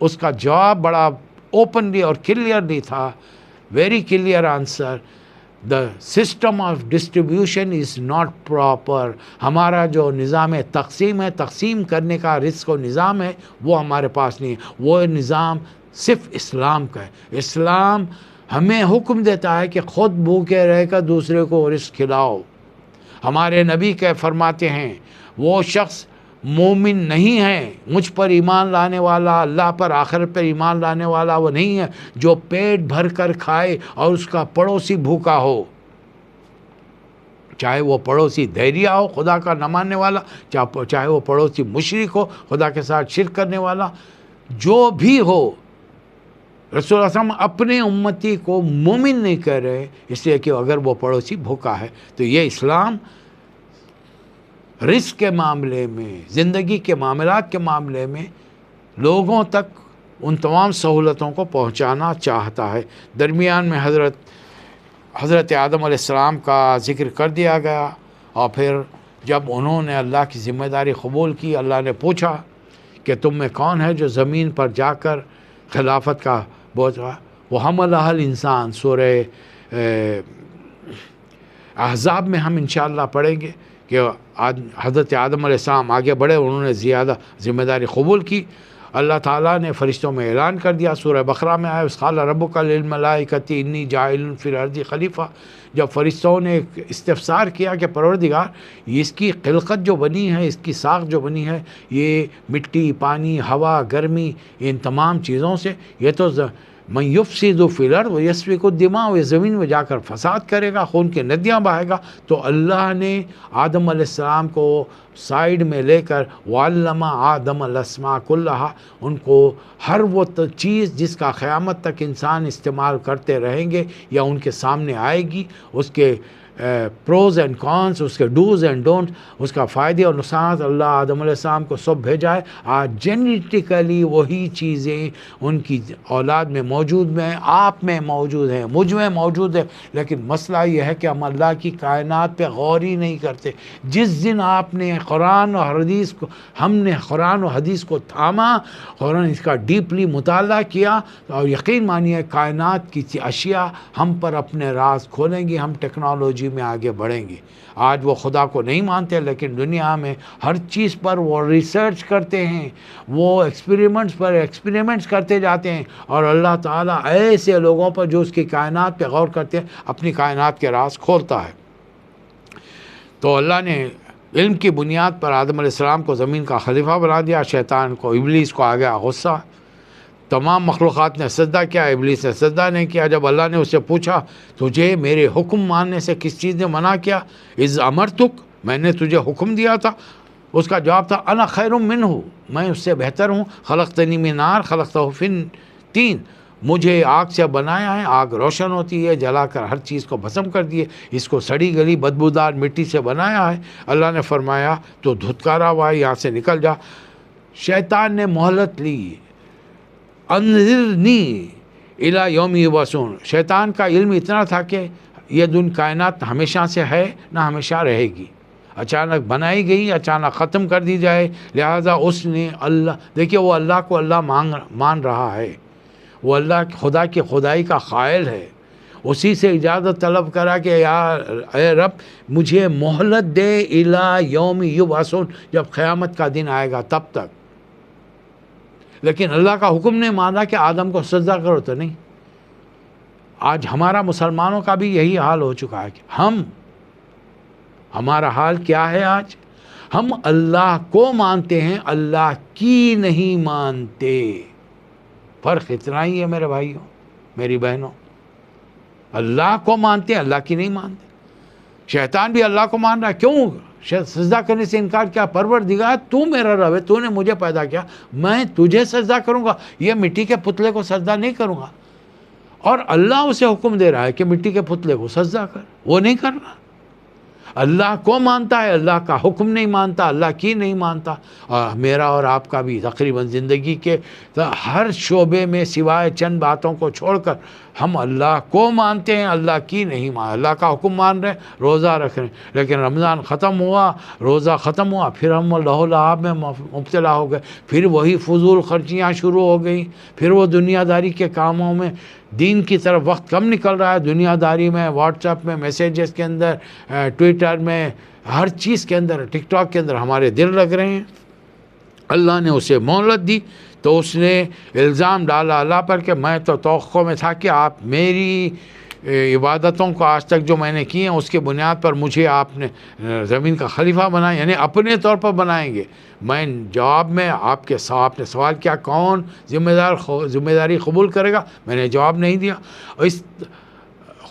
اس کا جواب بڑا اوپنلی اور کلیئرلی تھا، very clear answer, the system of distribution is not proper، ہمارا جو نظام تقسیم ہے، تقسیم کرنے کا رزق و نظام ہے، وہ ہمارے پاس نہیں ہے، وہ نظام صرف اسلام کا ہے۔ اسلام ہمیں حکم دیتا ہے کہ خود بھوکے رہ کر دوسرے کو رزق کھلاؤ۔ ہمارے نبی کہ فرماتے ہیں وہ شخص مومن نہیں ہے، مجھ پر ایمان لانے والا، اللہ پر آخرت پر ایمان لانے والا وہ نہیں ہے جو پیٹ بھر کر کھائے اور اس کا پڑوسی بھوکا ہو، چاہے وہ پڑوسی دھیریا ہو، خدا کا نہ ماننے والا، چاہے وہ پڑوسی مشرک ہو، خدا کے ساتھ شرک کرنے والا، جو بھی ہو۔ رسول اللہ صلی اللہ علیہ وسلم اپنے امتی کو مومن نہیں کہہ رہے، اس لیے کہ اگر وہ پڑوسی بھوکا ہے، تو یہ اسلام رزق کے معاملے میں، زندگی کے معاملات کے معاملے میں لوگوں تک ان تمام سہولتوں کو پہنچانا چاہتا ہے۔ درمیان میں حضرت آدم علیہ السلام کا ذکر کر دیا گیا، اور پھر جب انہوں نے اللہ کی ذمہ داری قبول کی، اللہ نے پوچھا کہ تم میں کون ہے جو زمین پر جا کر خلافت کا بوجھ رہا؟ وہ حملہ الانسان، سورہ احزاب میں ہم انشاءاللہ پڑھیں گے کہ حضرت آدم علیہ السلام آگے بڑھے، انہوں نے زیادہ ذمہ داری قبول کی۔ اللہ تعالیٰ نے فرشتوں میں اعلان کر دیا، سورہ بقرہ میں آیا، قال ربک للملائکۃ انی جاعل فی الارض خلیفہ۔ جب فرشتوں نے استفسار کیا کہ پروردگار، اس کی خلقت جو بنی ہے، اس کی ساخت جو بنی ہے، یہ مٹی، پانی، ہوا، گرمی، ان تمام چیزوں سے، یہ تو من یفسد فی الارض ویسفک الدماء، یہ زمین میں جا کر فساد کرے گا، خون کی ندیاں بہائے گا۔ تو اللہ نے آدم علیہ السلام کو سائیڈ میں لے کر وعلم آدم الاسماء کلہا، ان کو ہر وہ چیز جس کا قیامت تک انسان استعمال کرتے رہیں گے یا ان کے سامنے آئے گی، اس کے پروز اینڈ کونس، اس کے ڈوز اینڈ ڈونٹ، اس کا فائدے اور نقصانات، اللہ آدم علیہ السلام کو سب بھیجا ہے۔ آج جینیٹیکلی وہی چیزیں ان کی اولاد میں موجود ہیں، آپ میں موجود ہیں، مجھ میں موجود ہے، لیکن مسئلہ یہ ہے کہ ہم اللہ کی کائنات پہ غور ہی نہیں کرتے۔ جس دن آپ نے قرآن اور حدیث کو، ہم نے قرآن و حدیث کو تھاما، قرآن اس کا ڈیپلی مطالعہ کیا، اور یقین مانیے کائنات کی اشیاء ہم پر اپنے راز کھولیں گی، ہم ٹیکنالوجی میں آگے بڑھیں گے۔ آج وہ خدا کو نہیں مانتے، لیکن دنیا میں ہر چیز پر وہ ریسرچ کرتے ہیں، وہ ایکسپیریمنٹس پر ایکسپیریمنٹس کرتے جاتے ہیں، اور اللہ تعالیٰ ایسے لوگوں پر جو اس کی کائنات پہ غور کرتے ہیں اپنی کائنات کے راز کھولتا ہے۔ تو اللہ نے علم کی بنیاد پر آدم علیہ السلام کو زمین کا خلیفہ بنا دیا، شیطان کو، ابلیس کو آ گیا غصہ، تمام مخلوقات نے سجدہ کیا، ابلیس نے سجدہ نہیں کیا۔ جب اللہ نے اس سے پوچھا تجھے میرے حکم ماننے سے کس چیز نے منع کیا، اذ امرتک، میں نے تجھے حکم دیا تھا، اس کا جواب تھا انا خیر منہ، میں اس سے بہتر ہوں، خلقتنی من نار خلقتہ من طین، مجھے آگ سے بنایا ہے، آگ روشن ہوتی ہے، جلا کر ہر چیز کو بھسم کر دیے، اس کو سڑی گلی بدبودار مٹی سے بنایا ہے۔ اللہ نے فرمایا تو دھتکارا ہوا ہے، یہاں سے نکل جا۔ شیطان نے مہلت لی، انذرنی الی یوم یبعثون، شیطان کا علم اتنا تھا کہ یہ کائنات ہمیشہ سے ہے نہ ہمیشہ رہے گی، اچانک بنائی گئی، اچانک ختم کر دی جائے، لہٰذا اس نے اللہ، دیکھیے وہ اللہ کو اللہ مان رہا ہے، وہ اللہ خدا کی خدائی کا قائل ہے، اسی سے اجازت طلب کرا کہ یا اے رب مجھے مہلت دے الی یوم یبعثون، جب قیامت کا دن آئے گا تب تک۔ لیکن اللہ کا حکم نے مانا کہ آدم کو سجدہ کرو، تو نہیں۔ آج ہمارا مسلمانوں کا بھی یہی حال ہو چکا ہے کہ ہمارا حال کیا ہے آج؟ ہم اللہ کو مانتے ہیں، اللہ کی نہیں مانتے۔ فرق اتنا ہی ہے میرے بھائیوں، میری بہنوں، اللہ کو مانتے ہیں، اللہ کی نہیں مانتے۔ شیطان بھی اللہ کو مان رہا ہے، کیوں سجدہ کرنے سے انکار کیا؟ پروردگار تو میرا رب ہے، تو نے مجھے پیدا کیا، میں تجھے سجدہ کروں گا، یہ مٹی کے پتلے کو سجدہ نہیں کروں گا۔ اور اللہ اسے حکم دے رہا ہے کہ مٹی کے پتلے کو سجدہ کر، وہ نہیں کر رہا۔ اللہ کو مانتا ہے، اللہ کا حکم نہیں مانتا، اللہ کی نہیں مانتا۔ اور میرا اور آپ کا بھی تقریباً زندگی کے ہر شعبے میں سوائے چند باتوں کو چھوڑ کر ہم اللہ کو مانتے ہیں، اللہ کی نہیں مانتے۔ اللہ کا حکم مان رہے ہیں، روزہ رکھ رہے ہیں، لیکن رمضان ختم ہوا، روزہ ختم ہوا، پھر ہم لہو لعاب میں مبتلا ہو گئے، پھر وہی فضول خرچیاں شروع ہو گئیں، پھر وہ دنیا داری کے کاموں میں، دین کی طرف وقت کم نکل رہا ہے، دنیا داری میں، واٹس ایپ میں، میسیجز کے اندر، ٹویٹر میں، ہر چیز کے اندر، ٹک ٹاک کے اندر ہمارے دل لگ رہے ہیں۔ اللہ نے اسے مہلت دی تو اس نے الزام ڈالا اللہ پر کہ میں تو توقع میں تھا کہ آپ میری عبادتوں کو آج تک جو میں نے کی ہیں اس کی بنیاد پر مجھے آپ نے زمین کا خلیفہ بنایا، یعنی اپنے طور پر بنائیں گے۔ میں جواب میں آپ نے سوال کیا کون ذمہ داری قبول کرے گا، میں نے جواب نہیں دیا، اور اس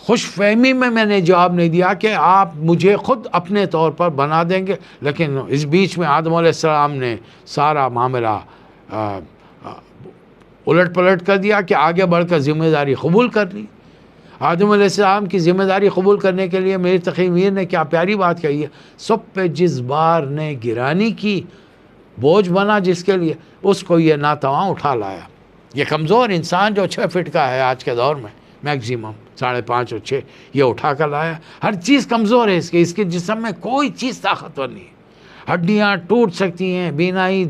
خوش فہمی میں نے جواب نہیں دیا کہ آپ مجھے خود اپنے طور پر بنا دیں گے، لیکن اس بیچ میں آدم علیہ السلام نے سارا معاملہ الٹ پلٹ کر دیا کہ آگے بڑھ کر ذمہ داری قبول کر لی۔ آدم علیہ السلام کی ذمہ داری قبول کرنے کے لیے میر تقی میر نے کیا پیاری بات کہی ہے، سب پہ جس بار نے گرانی کی، بوجھ بنا جس کے لیے، اس کو یہ ناتواں اٹھا لایا۔ یہ کمزور انسان جو 6 فٹ کا ہے آج کے دور میں میکزیمم 5.5 اور 6، یہ اٹھا کر لایا۔ ہر چیز کمزور ہے اس کے جسم میں کوئی چیز طاقتور نہیں ہے۔ ہڈیاں ٹوٹ سکتی ہیں، بینائی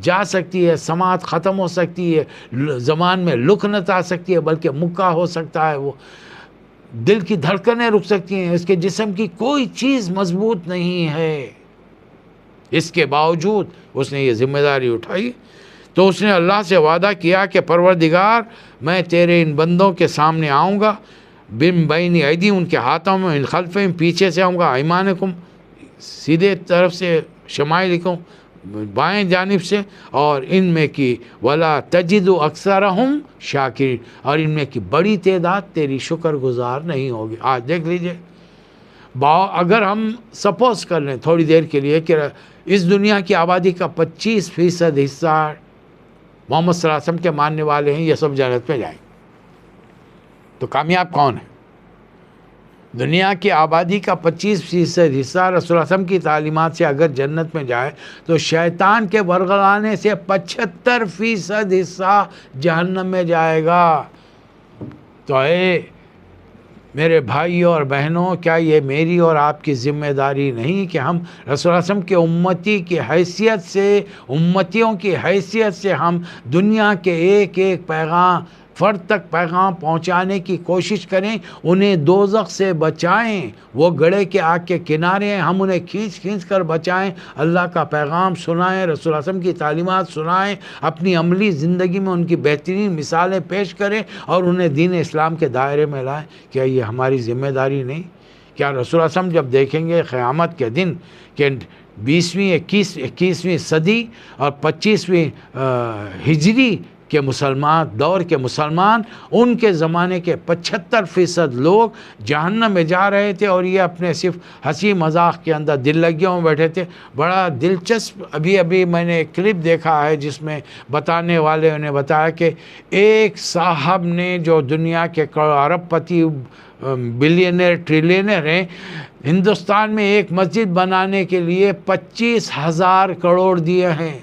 جا سکتی ہے، سماعت ختم ہو سکتی ہے، زبان میں لکنت آ سکتی ہے، بلکہ مکہ ہو سکتا ہے، وہ دل کی دھڑکنیں رک سکتی ہیں، اس کے جسم کی کوئی چیز مضبوط نہیں ہے۔ اس کے باوجود اس نے یہ ذمہ داری اٹھائی، تو اس نے اللہ سے وعدہ کیا کہ پروردگار میں تیرے ان بندوں کے سامنے آؤں گا، بن بین ایدی، ان کے ہاتھوں میں، ان خلفہم، پیچھے سے آؤں گا، ایمانکم، سیدھے طرف سے، شمائلکم، بائیں جانب سے، اور ان میں کی ولا تجد اکثرہم شاکرین، اور ان میں کی بڑی تعداد تیری شکر گزار نہیں ہوگی۔ آج دیکھ لیجئے، اگر ہم سپوز کر لیں تھوڑی دیر کے لیے کہ اس دنیا کی آبادی کا 25% حصہ محمد صلی اللہ علیہ وسلم کے ماننے والے ہیں، یہ سب جنت میں جائیں، تو کامیاب کون ہے؟ دنیا کی آبادی کا 25% حصہ رسول اللہ صلی اللہ علیہ وسلم کی تعلیمات سے اگر جنت میں جائے، تو شیطان کے ورگلانے سے 75% حصہ جہنم میں جائے گا۔ تو اے میرے بھائیوں اور بہنوں، کیا یہ میری اور آپ کی ذمہ داری نہیں کہ ہم رسول اللہ صلی اللہ علیہ وسلم کے امتی کی حیثیت سے، امتیوں کی حیثیت سے، ہم دنیا کے ایک ایک فرد تک پیغام پہنچانے کی کوشش کریں، انہیں دوزخ سے بچائیں۔ وہ گڑھے کے آگ کے کنارے ہیں، ہم انہیں کھینچ کھینچ کر بچائیں، اللہ کا پیغام سنائیں، رسول اللہ صلی اللہ علیہ وسلم کی تعلیمات سنائیں، اپنی عملی زندگی میں ان کی بہترین مثالیں پیش کریں اور انہیں دین اسلام کے دائرے میں لائیں۔ کیا یہ ہماری ذمہ داری نہیں؟ کیا رسول اللہ صلی اللہ علیہ وسلم جب دیکھیں گے قیامت کے دن کہ 21ویں صدی اور 25ویں ہجری کے مسلمان دور کے مسلمان، ان کے زمانے کے 75% لوگ جہنم میں جا رہے تھے، اور یہ اپنے صرف ہنسی مذاق کے اندر دل لگیوں میں بیٹھے تھے۔ بڑا دلچسپ ابھی میں نے ایک کلپ دیکھا ہے جس میں بتانے والے نے بتایا کہ ایک صاحب نے، جو دنیا کے ارب پتی، بلینئر، ٹریلینئر ہیں، ہندوستان میں ایک مسجد بنانے کے لیے 25,000 کروڑ دیے ہیں۔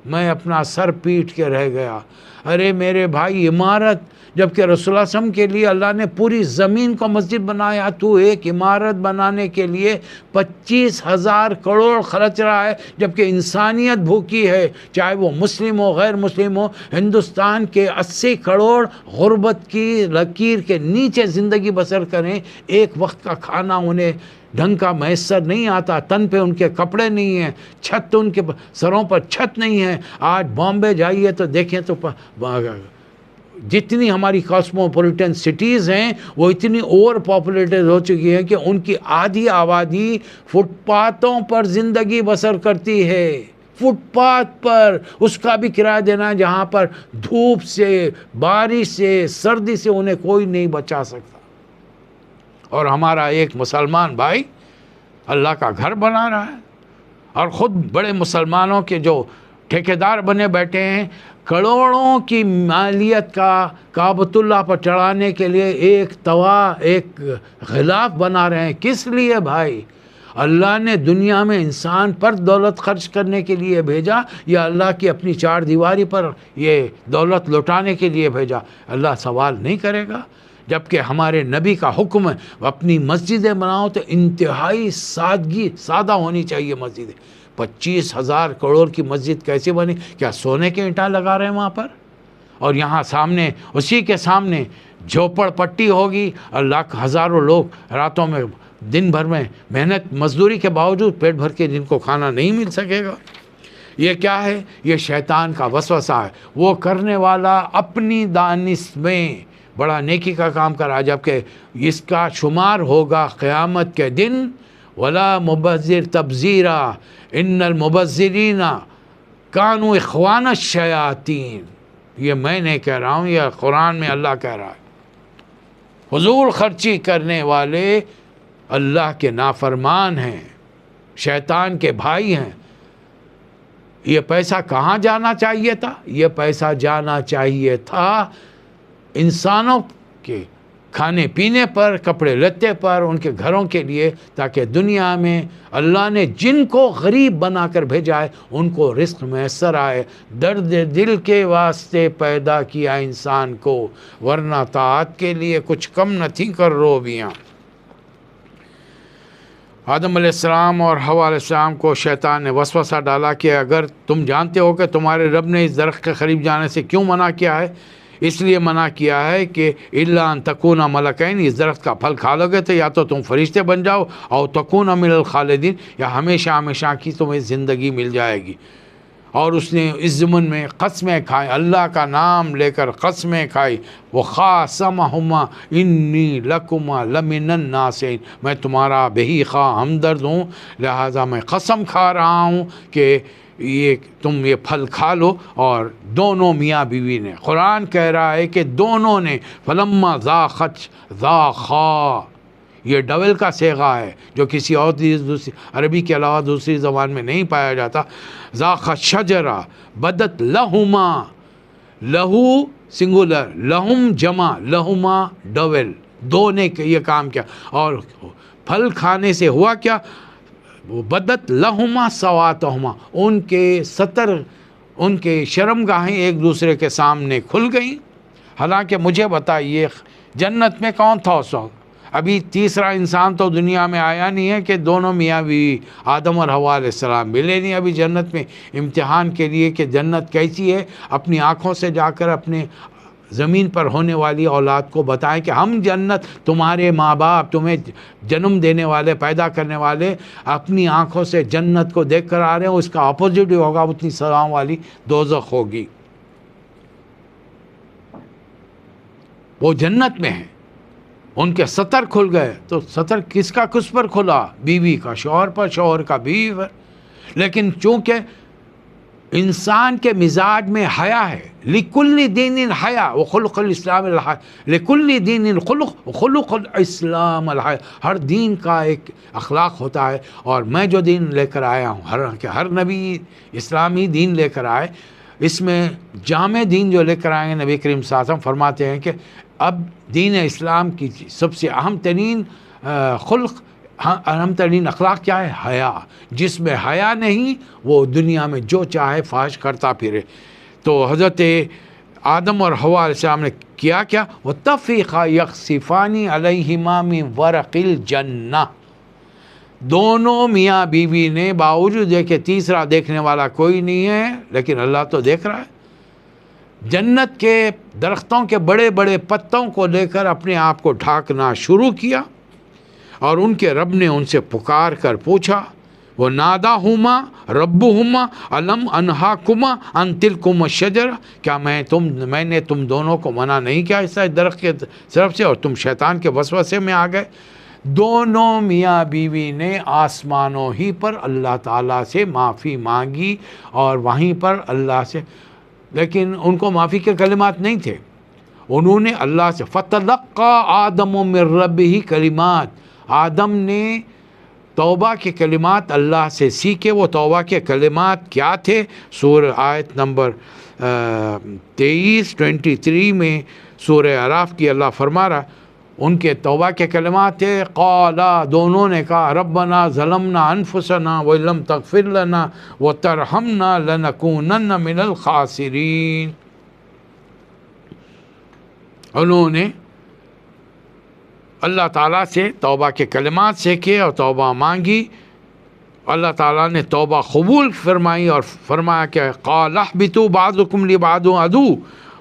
میں اپنا سر پیٹ کے رہ گیا۔ ارے میرے بھائی، عمارت، جبکہ رسول اللہ صلی اللہ علیہ وسلم کے لیے اللہ نے پوری زمین کو مسجد بنایا، تو ایک عمارت بنانے کے لیے 25,000 کروڑ خرچ رہا ہے، جبکہ انسانیت بھوکی ہے، چاہے وہ مسلم ہو غیر مسلم ہو۔ ہندوستان کے 80 کروڑ غربت کی لکیر کے نیچے زندگی بسر کریں، ایک وقت کا کھانا انہیں ڈھنگ کا میسر نہیں آتا، تن پہ ان کے کپڑے نہیں ہیں، چھت ان کے سروں پر چھت نہیں ہے۔ آج بامبے جائیے تو دیکھیں تو جتنی ہماری کاسموپولیٹن سٹیز ہیں وہ اتنی اوور پاپولیٹڈ ہو چکی ہیں کہ ان کی آدھی آبادی فٹ پاتھوں پر زندگی بسر کرتی ہے، فٹ پاتھ پر، اس کا بھی کرایہ دینا، جہاں پر دھوپ سے، بارش سے، سردی سے انہیں کوئی نہیں بچا سکتا۔ اور ہمارا ایک مسلمان بھائی اللہ کا گھر بنا رہا ہے، اور خود بڑے مسلمانوں کے جو ٹھیکیدار بنے بیٹھے ہیں، کروڑوں کی مالیت کا کعبۃ اللہ پر چڑھانے کے لیے ایک غلاف بنا رہے ہیں۔ کس لیے بھائی؟ اللہ نے دنیا میں انسان پر دولت خرچ کرنے کے لیے بھیجا، یا اللہ کی اپنی چار دیواری پر یہ دولت لوٹانے کے لیے بھیجا؟ اللہ سوال نہیں کرے گا۔ جبکہ ہمارے نبی کا حکم ہے اپنی مسجدیں بناؤ تو انتہائی سادہ ہونی چاہیے مسجدیں۔ 25,000 کروڑ کی مسجد کیسے بنی؟ کیا سونے کے اینٹیں لگا رہے ہیں وہاں پر؟ اور یہاں سامنے، اسی کے سامنے جھوپڑ پٹی ہوگی، اور ہزاروں لوگ راتوں میں، دن بھر میں محنت مزدوری کے باوجود پیٹ بھر کے جن کو کھانا نہیں مل سکے گا۔ یہ کیا ہے؟ یہ شیطان کا وسوسہ ہے۔ وہ کرنے والا اپنی دانش میں بڑا نیکی کا کام کر رہا، جبکہ اس کا شمار ہوگا قیامت کے دن۔ ولا مبذر تبذیرا ان المبذرین کانوا اخوان الشیاطین۔ یہ میں نہیں کہہ رہا ہوں، یہ قرآن میں اللہ کہہ رہا ہے۔ فضول خرچی کرنے والے اللہ کے نافرمان ہیں، شیطان کے بھائی ہیں۔ یہ پیسہ کہاں جانا چاہیے تھا؟ یہ پیسہ جانا چاہیے تھا انسانوں کے کھانے پینے پر، کپڑے لتے پر، ان کے گھروں کے لیے، تاکہ دنیا میں اللہ نے جن کو غریب بنا کر بھیجا ہے ان کو رزق میسر آئے۔ درد دل کے واسطے پیدا کیا انسان کو، ورنہ طاعت کے لیے کچھ کم نہ تھی کر روبیاں۔ آدم علیہ السلام اور حوا علیہ السلام کو شیطان نے وسوسہ ڈالا کہ اگر تم جانتے ہو کہ تمہارے رب نے اس درخت کے قریب جانے سے کیوں منع کیا ہے، اس لیے منع کیا ہے کہ الا ان تکونا ملکین، اس درخت کا پھل کھا لو گے تو یا تو تم فرشتے بن جاؤ، اور تکونا من الخالدین، یا ہمیشہ ہمیشہ کی تمہیں زندگی مل جائے گی۔ اور اس نے اس ضمن میں قسمیں کھائیں، اللہ کا نام لے کر قسمیں کھائی، وَخَاصَمَهُمَا إِنِّي لَكُمَا لَمِنَ النَّاصِحِينَ، میں تمہارا بہی خواہ ہمدرد ہوں، لہٰذا میں قسم کھا رہا ہوں کہ تم یہ پھل کھا لو۔ اور دونوں میاں بیوی نے، قرآن کہہ رہا ہے کہ دونوں نے فَلَمَّا ذَاقَا، یہ ڈبل کا صیغہ ہے جو کسی اور دوسری عربی کے علاوہ دوسری زبان میں نہیں پایا جاتا۔ ذاق الشجرہ بدت لہما، لہو سنگولر، لہم جمع، لہما ڈبل، دو نے یہ کام کیا، اور پھل کھانے سے ہوا کیا، بدت لہما سواتہما، ان کے ستر، ان کے شرمگاہیں ایک دوسرے کے سامنے کھل گئیں۔ حالانکہ مجھے بتائیے جنت میں کون تھا اس وقت؟ ابھی تیسرا انسان تو دنیا میں آیا نہیں ہے کہ دونوں میاں بیوی آدم اور حوا علیہ السلام ملے نہیں ابھی جنت میں، امتحان کے لیے کہ جنت کیسی ہے، اپنی آنکھوں سے جا کر اپنے زمین پر ہونے والی اولاد کو بتائیں کہ ہم جنت، تمہارے ماں باپ، تمہیں جنم دینے والے، پیدا کرنے والے اپنی آنکھوں سے جنت کو دیکھ کر آ رہے ہیں، اس کا اپوزٹ ہوگا، اتنی سزاؤں والی دوزخ ہوگی۔ وہ جنت میں ہیں، ان کے ستر کھل گئے، تو ستر کس کا کس پر کھلا؟ بیوی کا شوہر پر، شوہر کا بیوی پر۔ لیکن چونکہ انسان کے مزاج میں حیا ہے، لِكُلِّ دِينٍ حیا وخلق الاسلام الحیا، لِكُلِّ دِينٍ خلق وخلق الاسلام الحیا، ہر دین کا ایک اخلاق ہوتا ہے، اور میں جو دین لے کر آیا ہوں، ہر نبی اسلامی دین لے کر آئے، اس میں جامع دین جو لے کر آئیں گے، نبی کریم صلی اللہ علیہ وسلم فرماتے ہیں کہ اب دین اسلام کی سب سے اہم ترین خلق، اہم ترین اخلاق کیا ہے؟ حیا۔ جس میں حیا نہیں وہ دنیا میں جو چاہے فحش کرتا پھرے۔ تو حضرت آدم اور حوا علیہ السلام نے کیا کیا؟ وَاتَّفِقَا يَخْصِفَانِ عَلَيْهِمَا مِنْ وَرَقِ الْجَنَّةِ، دونوں میاں بیوی نے باوجود ہے کہ تیسرا دیکھنے والا کوئی نہیں ہے، لیکن اللہ تو دیکھ رہا ہے، جنت کے درختوں کے بڑے بڑے پتوں کو لے کر اپنے آپ کو ڈھانکنا شروع کیا، اور ان کے رب نے ان سے پکار کر پوچھا، وہ ناداہما ربہما الم انہاکما ان تلکما الشجرہ، کیا میں نے تم دونوں کو منع نہیں کیا اس درخت کے طرف سے، اور تم شیطان کے وسوسے میں آ گئے؟ دونوں میاں بیوی نے آسمانوں ہی پر اللہ تعالیٰ سے معافی مانگی، اور وہیں پر اللہ سے، لیکن ان کو معافی کے کلمات نہیں تھے، انہوں نے اللہ سے فَتَلَقَّى آدَمُ مِن رَبِّهِ کلمات، آدم نے توبہ کے کلمات اللہ سے سیکھے۔ وہ توبہ کے کلمات کیا تھے؟ سورہ آیت نمبر 23 میں سورہ اعراف کی اللہ فرما رہا، ان کے توبہ کے کلمات تھے، قالا، دونوں نے کہا، ربنا ظلمنا انفسنا وَإِن لَمْ تَغْفِرْ لَنَا وَتَرْحَمْنَا لَنَكُونَنَّ مِنَ الْخَاسِرِينَ۔ انہوں نے اللہ تعالیٰ سے توبہ کے کلمات سیکھے اور توبہ مانگی، اللہ تعالیٰ نے توبہ قبول فرمائی اور فرمایا کہ قال اهبطوا بعضكم لبعض عدو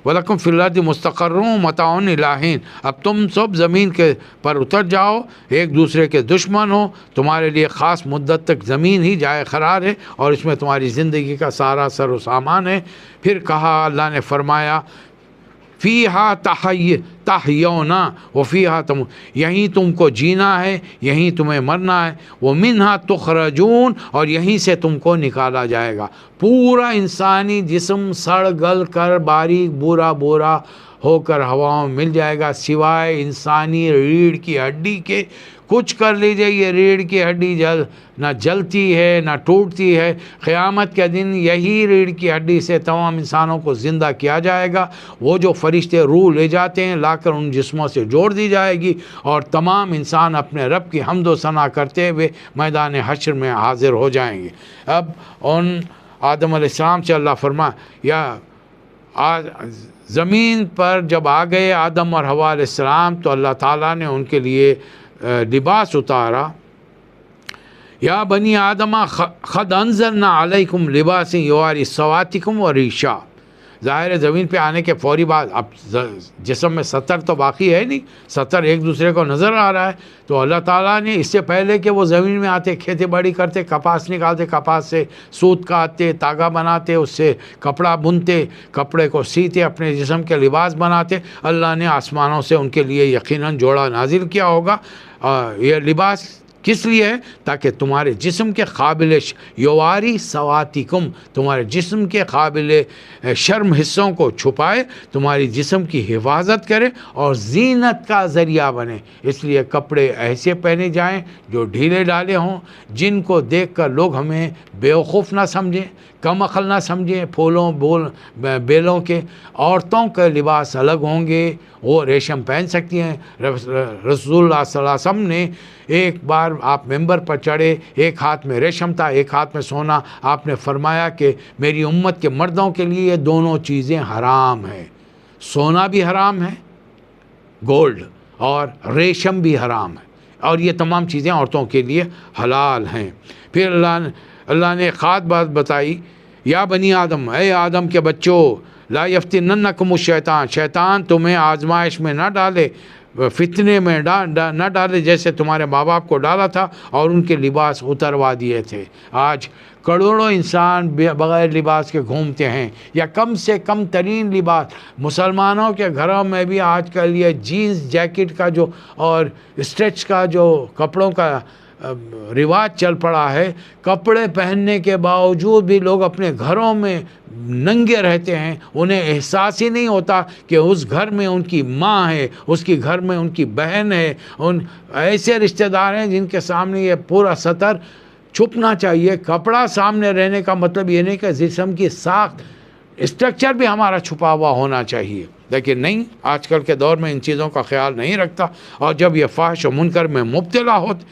وَلَكُمْ فِي الْأَرْضِ مُسْتَقَرٌّ وَمَتَاعٌ إِلَىٰ حِينٍ، اب تم سب زمین کے پر اتر جاؤ، ایک دوسرے کے دشمن ہو، تمہارے لیے خاص مدت تک زمین ہی جائے قرار ہے، اور اس میں تمہاری زندگی کا سارا سر و سامان ہے۔ پھر کہا، اللہ نے فرمایا، فیہا تحیونا وفیہا تموتون، یہیں تم کو جینا ہے، یہیں تمہیں مرنا ہے، ومنہا تخرجون، اور یہیں سے تم کو نکالا جائے گا۔ پورا انسانی جسم سڑ گل کر باریک بورا بورا ہو کر ہواؤں میں مل جائے گا، سوائے انسانی ریڑھ کی ہڈی کے کچھ کر لیجئے، یہ ریڑھ کی ہڈی نہ جلتی ہے نہ ٹوٹتی ہے۔ قیامت کے دن یہی ریڑھ کی ہڈی سے تمام انسانوں کو زندہ کیا جائے گا۔ وہ جو فرشتے روح لے جاتے ہیں لا کر ان جسموں سے جوڑ دی جائے گی، اور تمام انسان اپنے رب کی حمد و ثنا کرتے ہوئے میدان حشر میں حاضر ہو جائیں گے۔ اب ان آدم علیہ السلام سے اللہ فرما، یا زمین پر جب آ گئے آدم اور حوا علیہ السلام تو اللہ تعالیٰ نے ان کے لیے لباس اتارا۔ یا بنی آدم قد انزلنا علیکم لباس یواری سواتکم و ریشا۔ ظاہر ہے زمین پہ آنے کے فوری بعد اب جسم میں ستر تو باقی ہے نہیں، ستر ایک دوسرے کو نظر آ رہا ہے، تو اللہ تعالیٰ نے اس سے پہلے کہ وہ زمین میں آتے، کھیتی باڑی کرتے، کپاس نکالتے، کپاس سے سوت کاٹتے، تاگا بناتے، اس سے کپڑا بنتے، کپڑے کو سیتے، اپنے جسم کے لباس بناتے، اللہ نے آسمانوں سے ان کے لیے یقیناً جوڑا نازل کیا ہوگا۔ یہ لباس کس لیے ہے؟ تاکہ تمہارے جسم کے قابل یواری سواتکم، تمہارے جسم کے قابل شرم حصوں کو چھپائے، تمہاری جسم کی حفاظت کرے اور زینت کا ذریعہ بنے۔ اس لیے کپڑے ایسے پہنے جائیں جو ڈھیلے ڈالے ہوں، جن کو دیکھ کر لوگ ہمیں بیوقوف نہ سمجھیں، کم عقل نہ سمجھیں، پھولوں بیلوں کے۔ عورتوں کے لباس الگ ہوں گے، وہ ریشم پہن سکتی ہیں۔ رسول اللہ صلی اللہ علیہ وسلم نے ایک بار آپ ممبر پر چڑھے، ایک ہاتھ میں ریشم تھا، ایک ہاتھ میں سونا، آپ نے فرمایا کہ میری امت کے مردوں کے لیے یہ دونوں چیزیں حرام ہیں، سونا بھی حرام ہے، گولڈ، اور ریشم بھی حرام ہے، اور یہ تمام چیزیں عورتوں کے لیے حلال ہیں۔ پھر اللہ نے خاص بات بتائی، یا بنی آدم، اے آدم کے بچوں، لا یفتننکم الشیطان، شیطان تمہیں آزمائش میں نہ ڈالے، فتنے میں نہ ڈالے، جیسے تمہارے ماں باپ کو ڈالا تھا اور ان کے لباس اتروا دیے تھے۔ آج کروڑوں انسان بغیر لباس کے گھومتے ہیں، یا کم سے کم ترین لباس۔ مسلمانوں کے گھروں میں بھی آج کل یہ جینز جیکٹ کا جو اور اسٹریچ کا جو کپڑوں کا رواج چل پڑا ہے، کپڑے پہننے کے باوجود بھی لوگ اپنے گھروں میں ننگے رہتے ہیں۔ انہیں احساس ہی نہیں ہوتا کہ اس گھر میں ان کی ماں ہے، اس کی گھر میں ان کی بہن ہے، ان ایسے رشتہ دار ہیں جن کے سامنے یہ پورا سطر چھپنا چاہیے۔ کپڑا سامنے رہنے کا مطلب یہ نہیں کہ جسم کی ساخت، اسٹرکچر بھی ہمارا چھپا ہوا ہونا چاہیے، لیکن نہیں، آج کل کے دور میں ان چیزوں کا خیال نہیں رکھتا، اور جب یہ فحش و منکر میں مبتلا ہوتے،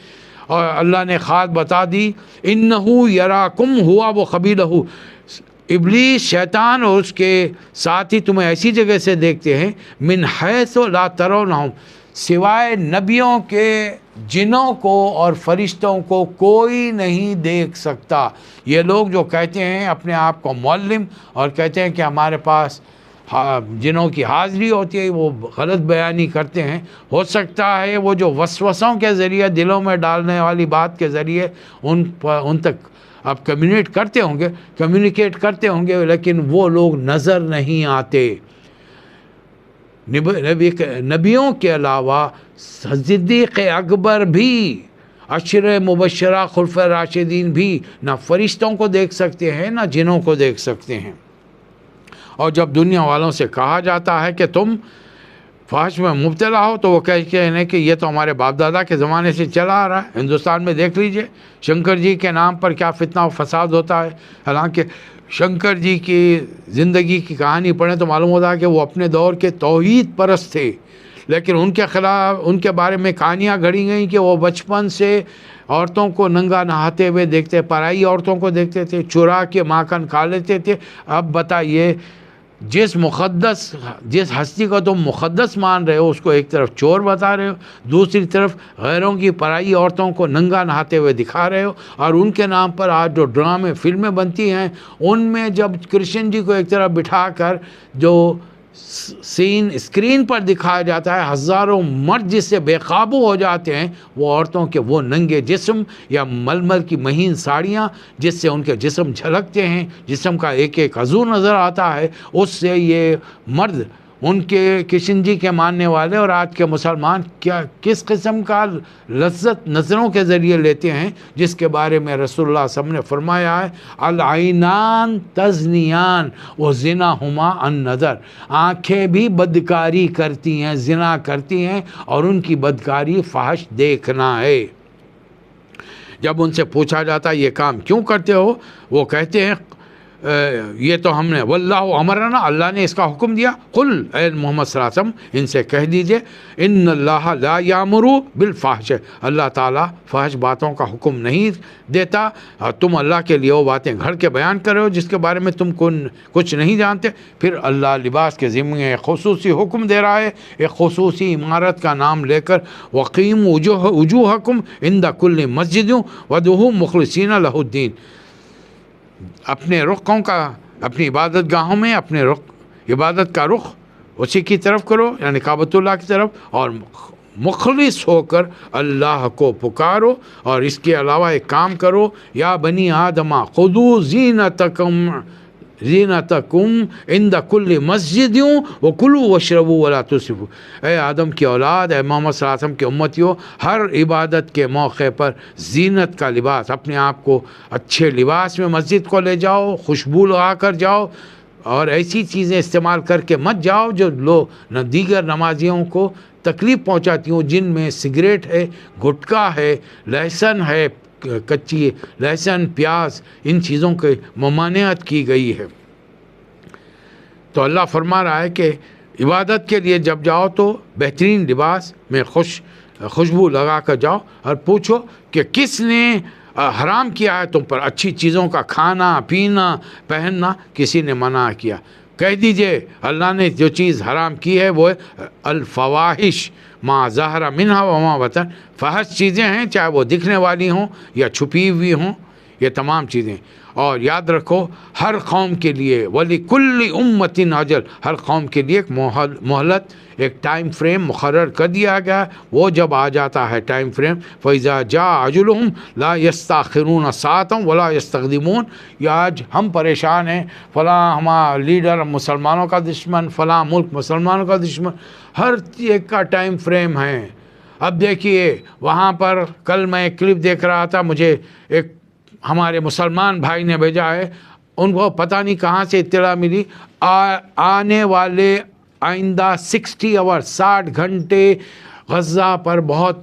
اور اللہ نے خاص بتا دی، انہو یراکم ہوا و قبیلہ، ابلیس شیطان اور اس کے ساتھی تمہیں ایسی جگہ سے دیکھتے ہیں، من حیث لا ترونہم، سوائے نبیوں کے جنوں کو اور فرشتوں کو کوئی نہیں دیکھ سکتا۔ یہ لوگ جو کہتے ہیں اپنے آپ کو معلم اور کہتے ہیں کہ ہمارے پاس جنوں کی حاضری ہوتی ہے، وہ غلط بیانی کرتے ہیں۔ ہو سکتا ہے وہ جو وسوسوں کے ذریعے دلوں میں ڈالنے والی بات کے ذریعے ان تک آپ کمیونیکیٹ کرتے ہوں گے، لیکن وہ لوگ نظر نہیں آتے۔ نبیوں کے علاوہ صدیق اکبر بھی، عشر مبشرہ خلفۂ راشدین بھی نہ فرشتوں کو دیکھ سکتے ہیں نہ جنوں کو دیکھ سکتے ہیں۔ اور جب دنیا والوں سے کہا جاتا ہے کہ تم فحش میں مبتلا ہو، تو وہ کہتے ہیں کہ یہ تو ہمارے باپ دادا کے زمانے سے چلا آ رہا ہے۔ ہندوستان میں دیکھ لیجئے شنکر جی کے نام پر کیا فتنہ و فساد ہوتا ہے۔ حالانکہ شنکر جی کی زندگی کی کہانی پڑھیں تو معلوم ہوتا ہے کہ وہ اپنے دور کے توحید پرست تھے، لیکن ان کے خلاف، ان کے بارے میں کہانیاں گھڑی گئیں کہ وہ بچپن سے عورتوں کو ننگا نہاتے ہوئے دیکھتے، پرائی عورتوں کو دیکھتے تھے، چرا کے ماکھن کھا لیتے تھے۔ اب بتائیے، جس ہستی کو تم مقدس مان رہے ہو، اس کو ایک طرف چور بتا رہے ہو، دوسری طرف غیروں کی پرائی عورتوں کو ننگا نہاتے ہوئے دکھا رہے ہو، اور ان کے نام پر آج جو ڈرامے فلمیں بنتی ہیں، ان میں جب کرشن جی کو ایک طرف بٹھا کر جو سین اسکرین پر دکھایا جاتا ہے، ہزاروں مرد جس سے بے قابو ہو جاتے ہیں، وہ عورتوں کے وہ ننگے جسم یا ململ کی مہین ساڑیاں جس سے ان کے جسم جھلکتے ہیں، جسم کا ایک ایک عضو نظر آتا ہے، اس سے یہ مرد ان کے کشن جی کے ماننے والے اور آج کے مسلمان کس قسم کا لذت نظروں کے ذریعے لیتے ہیں، جس کے بارے میں رسول اللہ صلی اللہ علیہ وسلم نے فرمایا ہے العینان تزنیان و زناہما النظر، آنکھیں بھی بدکاری کرتی ہیں، زنا کرتی ہیں، اور ان کی بدکاری فحش دیکھنا ہے۔ جب ان سے پوچھا جاتا یہ کام کیوں کرتے ہو، وہ کہتے ہیں یہ تو ہم نے واللہ امرنا، اللہ نے اس کا حکم دیا۔ قل اے محمد صلی اللہ علیہ وسلم ان سے کہہ دیجئے ان اللہ لا یامر بالفحش، اللہ تعالیٰ فحش باتوں کا حکم نہیں دیتا، اور تم اللہ کے لیے وہ باتیں گھڑ کے بیان کر رہے ہو جس کے بارے میں تم کچھ نہیں جانتے۔ پھر اللہ لباس کے ذمے ایک خصوصی حکم دے رہا ہے، ایک خصوصی عمارت کا نام لے کر وقیموا وجوہکم عند کل مسجد وادعوہ مخلصین لہ الدین، اپنے رخوں کا، اپنی عبادت گاہوں میں اپنے عبادت کا رخ اسی کی طرف کرو، یعنی کعبۃ اللہ کی طرف، اور مخلص ہو کر اللہ کو پکارو۔ اور اس کے علاوہ ایک کام کرو، یا بنی آدم خذوا زینتکم عند کل مسجد وکلوا واشربوا ولا تسرفوا، اے آدم کی اولاد، اے محمد صلی اللہ علیہ وسلم کی امتیوں، ہر عبادت کے موقع پر زینت کا لباس، اپنے آپ کو اچھے لباس میں مسجد کو لے جاؤ، خوشبو لگا کر جاؤ، اور ایسی چیزیں استعمال کر کے مت جاؤ جو دیگر نمازیوں کو تکلیف پہنچاتی ہوں، جن میں سگریٹ ہے، گٹکا ہے، لہسن ہے، کچی لہسن، پیاز، ان چیزوں کے ممانعت کی گئی ہے۔ تو اللہ فرما رہا ہے کہ عبادت کے لیے جب جاؤ تو بہترین لباس میں خوشبو لگا کر جاؤ، اور پوچھو کہ کس نے حرام کیا ہے تم پر اچھی چیزوں کا کھانا، پینا، پہننا، کسی نے منع کیا؟ کہہ دیجئے اللہ نے جو چیز حرام کی ہے وہ الفواحش ما ظہر منہا وما بطن، فحش چیزیں ہیں، چاہے وہ دکھنے والی ہوں یا چھپی ہوئی ہوں، یہ تمام چیزیں۔ اور یاد رکھو ہر قوم کے لیے وَلِكُلِّ أُمَّةٍ أَجَلٌ، ہر قوم کے لیے ایک مہلت، ایک ٹائم فریم مقرر کر دیا گیا، وہ جب آ جاتا ہے ٹائم فریم فَإِذَا جَاءَ أَجَلُهُمْ لَا يَسْتَأْخِرُونَ سَاعَةً وَلَا يَسْتَقْدِمُونَ۔ یا آج ہم پریشان ہیں، فلاں ہمارا لیڈر مسلمانوں کا دشمن، فلاں ملک مسلمانوں کا دشمن، ہر ایک کا ٹائم فریم ہے۔ اب دیکھیے وہاں پر کل میں ایک کلپ دیکھ رہا تھا، مجھے ایک ہمارے مسلمان بھائی نے بھیجا ہے، ان کو پتہ نہیں کہاں سے اطلاع ملی، آنے والے آئندہ 60 گھنٹے غزہ پر بہت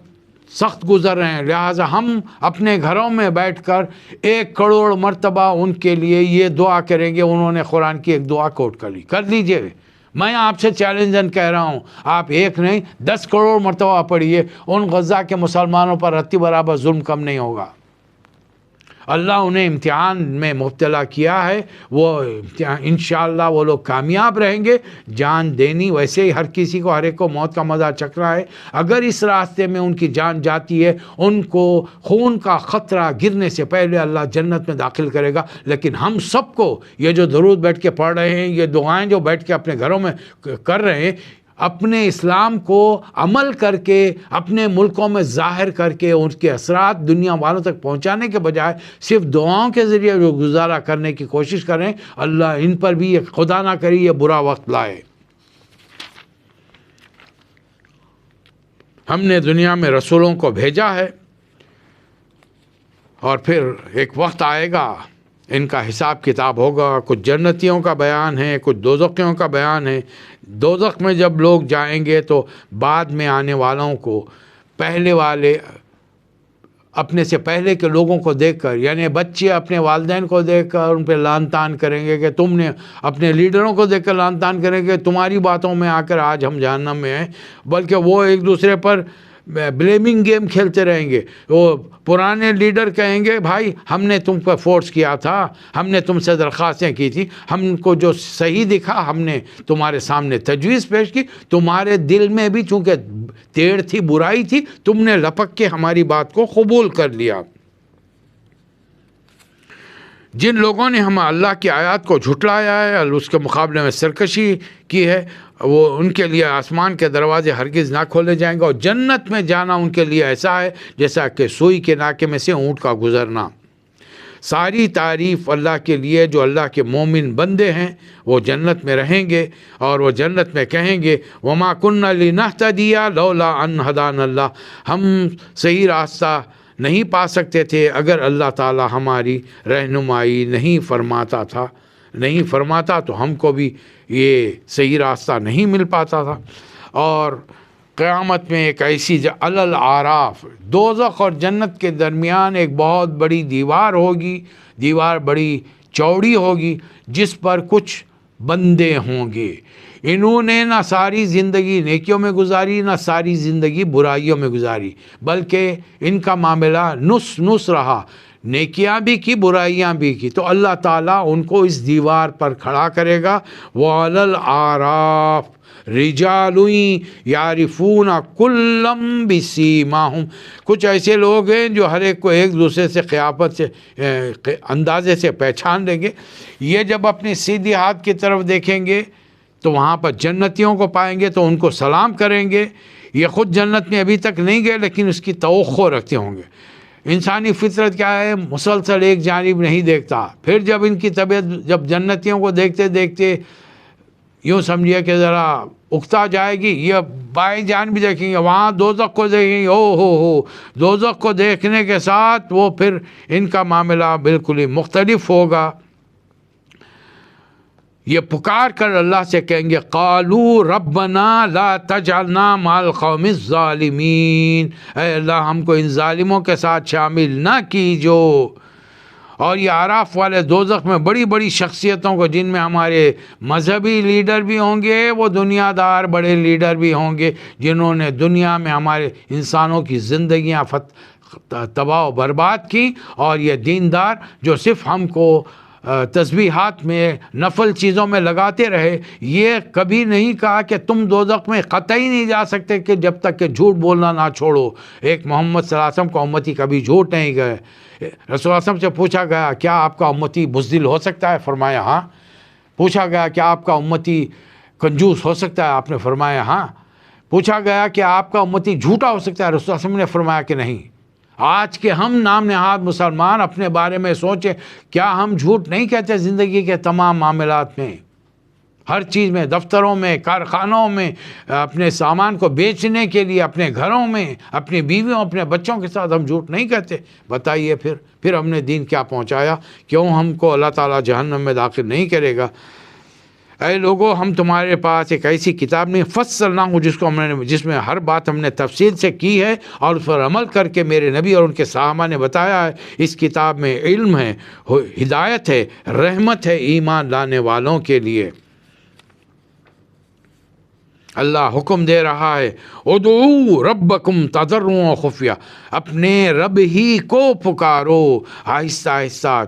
سخت گزر رہے ہیں، لہٰذا ہم اپنے گھروں میں بیٹھ کر 1 کروڑ مرتبہ ان کے لیے یہ دعا کریں گے۔ انہوں نے قرآن کی ایک دعا کوٹ کر لیجئے۔ میں آپ سے چیلنجن کہہ رہا ہوں، آپ 1 نہیں 10 کروڑ مرتبہ پڑھیے، ان غزہ کے مسلمانوں پر رتی برابر ظلم کم نہیں ہوگا۔ اللہ انہیں امتحان میں مبتلا کیا ہے، وہ انشاءاللہ وہ لوگ کامیاب رہیں گے۔ جان دینی ویسے ہی ہر کسی کو، ہر ایک کو موت کا مزہ چکھنا ہے، اگر اس راستے میں ان کی جان جاتی ہے، ان کو خون کا خطرہ گرنے سے پہلے اللہ جنت میں داخل کرے گا۔ لیکن ہم سب کو یہ جو درود بیٹھ کے پڑھ رہے ہیں، یہ دعائیں جو بیٹھ کے اپنے گھروں میں کر رہے ہیں، اپنے اسلام کو عمل کر کے اپنے ملکوں میں ظاہر کر کے ان کے اثرات دنیا والوں تک پہنچانے کے بجائے صرف دعاؤں کے ذریعے جو گزارا کرنے کی کوشش کریں، اللہ ان پر بھی خدا نہ کرے یہ برا وقت لائے۔ ہم نے دنیا میں رسولوں کو بھیجا ہے، اور پھر ایک وقت آئے گا ان کا حساب کتاب ہوگا۔ کچھ جنتیوں کا بیان ہے، کچھ دوزخیوں کا بیان ہے۔ دوزخ میں جب لوگ جائیں گے تو بعد میں آنے والوں کو پہلے والے اپنے سے پہلے کے لوگوں کو دیکھ کر، یعنی بچے اپنے والدین کو دیکھ کر ان پہ لعن طعن کریں گے کہ تم نے، اپنے لیڈروں کو دیکھ کر لعن طعن کریں گے تمہاری باتوں میں آ کر آج ہم جہنم میں ہیں، بلکہ وہ ایک دوسرے پر بلیمنگ گیم کھیلتے رہیں گے۔ وہ پرانے لیڈر کہیں گے بھائی ہم نے تم پر فورس کیا تھا، ہم نے تم سے درخواستیں کی تھی، ہم کو جو صحیح دکھا ہم نے تمہارے سامنے تجویز پیش کی، تمہارے دل میں بھی چونکہ تیڑ تھی، برائی تھی، تم نے لپک کے ہماری بات کو قبول کر لیا۔ جن لوگوں نے ہم اللہ کی آیات کو جھٹلایا ہے اور اس کے مقابلے میں سرکشی کی ہے، وہ ان کے لیے آسمان کے دروازے ہرگز نہ کھولے جائیں گے، اور جنت میں جانا ان کے لیے ایسا ہے جیسا کہ سوئی کے ناکے میں سے اونٹ کا گزرنا۔ ساری تعریف اللہ کے لیے جو اللہ کے مومن بندے ہیں، وہ جنت میں رہیں گے اور وہ جنت میں کہیں گے وما كنا لنهتدي لولا ان هدانا اللہ، ہم صحیح راستہ نہیں پا سکتے تھے اگر اللہ تعالی ہماری رہنمائی نہیں فرماتا تو ہم کو بھی یہ صحیح راستہ نہیں مل پاتا تھا۔ اور قیامت میں ایک ایسی الاعراف، دوزخ اور جنت کے درمیان ایک بہت بڑی دیوار ہوگی، دیوار بڑی چوڑی ہوگی، جس پر کچھ بندے ہوں گے۔ انہوں نے نہ ساری زندگی نیکیوں میں گزاری، نہ ساری زندگی برائیوں میں گزاری، بلکہ ان کا معاملہ نص رہا، نیکیاں بھی کی برائیاں بھی کی۔ تو اللہ تعالیٰ ان کو اس دیوار پر کھڑا کرے گا۔ وَعَلَى الْأَعْرَافِ رِجَالٌ يَعْرِفُونَ كُلًّا بِسِيمَاهُمْ، کچھ ایسے لوگ ہیں جو ہر ایک کو ایک دوسرے سے قیافت سے اندازے سے پہچان لیں گے۔ یہ جب اپنی سیدھی ہاتھ کی طرف دیکھیں گے تو وہاں پر جنتیوں کو پائیں گے تو ان کو سلام کریں گے۔ یہ خود جنت میں ابھی تک نہیں گئے لیکن اس کی توقع رکھتے ہوں گے۔ انسانی فطرت کیا ہے؟ مسلسل ایک جانب نہیں دیکھتا۔ پھر جب ان کی طبیعت جب جنتیوں کو دیکھتے دیکھتے یوں سمجھیے کہ ذرا اکتا جائے گی، یہ بائیں جان بھی دیکھیں گے، وہاں دوزخ کو دیکھیں گے، ہو دوزخ کو دیکھنے کے ساتھ وہ پھر ان کا معاملہ بالکل ہی مختلف ہوگا۔ یہ پکار کر اللہ سے کہیں گے قالوا ربنا لا تجعلنا مع القوم الظالمین، اے اللہ ہم کو ان ظالموں کے ساتھ شامل نہ کیجو۔ اور یہ اعراف والے دوزخ میں بڑی بڑی شخصیتوں کو، جن میں ہمارے مذہبی لیڈر بھی ہوں گے، وہ دنیا دار بڑے لیڈر بھی ہوں گے جنہوں نے دنیا میں ہمارے انسانوں کی زندگیاں تباہ و برباد کی، اور یہ دیندار جو صرف ہم کو تسبیحات میں نفل چیزوں میں لگاتے رہے، یہ کبھی نہیں کہا کہ تم دوزخ میں قطعی نہیں جا سکتے کہ جب تک کہ جھوٹ بولنا نہ چھوڑو۔ ایک محمد صلی اللہ علیہ وسلم کا امتی کبھی جھوٹ نہیں گئے۔ رسول اللہ صلی اللہ علیہ وسلم سے پوچھا گیا کیا آپ کا امتی بزدل ہو سکتا ہے؟ فرمایا ہاں۔ پوچھا گیا کیا آپ کا امتی کنجوس ہو سکتا ہے؟ آپ نے فرمایا ہاں۔ پوچھا گیا کہ آپ کا امتی جھوٹا ہو سکتا ہے؟ رسول اللہ صلی اللہ علیہ وسلم نے فرمایا کہ نہیں۔ آج کے ہم نام نہاد مسلمان اپنے بارے میں سوچیں، کیا ہم جھوٹ نہیں کہتے زندگی کے تمام معاملات میں؟ ہر چیز میں، دفتروں میں، کارخانوں میں، اپنے سامان کو بیچنے کے لیے، اپنے گھروں میں، اپنی بیویوں، اپنے بچوں کے ساتھ ہم جھوٹ نہیں کہتے؟ بتائیے پھر ہم نے دین کیا پہنچایا؟ کیوں ہم کو اللہ تعالیٰ جہنم میں داخل نہیں کرے گا؟ اے لوگو، ہم تمہارے پاس ایک ایسی کتاب نہیں فصلنا ہوں جس میں ہر بات ہم نے تفصیل سے کی ہے اور اس پر عمل کر کے میرے نبی اور ان کے صحابہ نے بتایا ہے۔ اس کتاب میں علم ہے، ہدایت ہے، رحمت ہے ایمان لانے والوں کے لیے۔ اللہ حکم دے رہا ہے ادعوا ربکم تضرعا وخفیہ، اپنے رب ہی کو پکارو آہستہ آہستہ،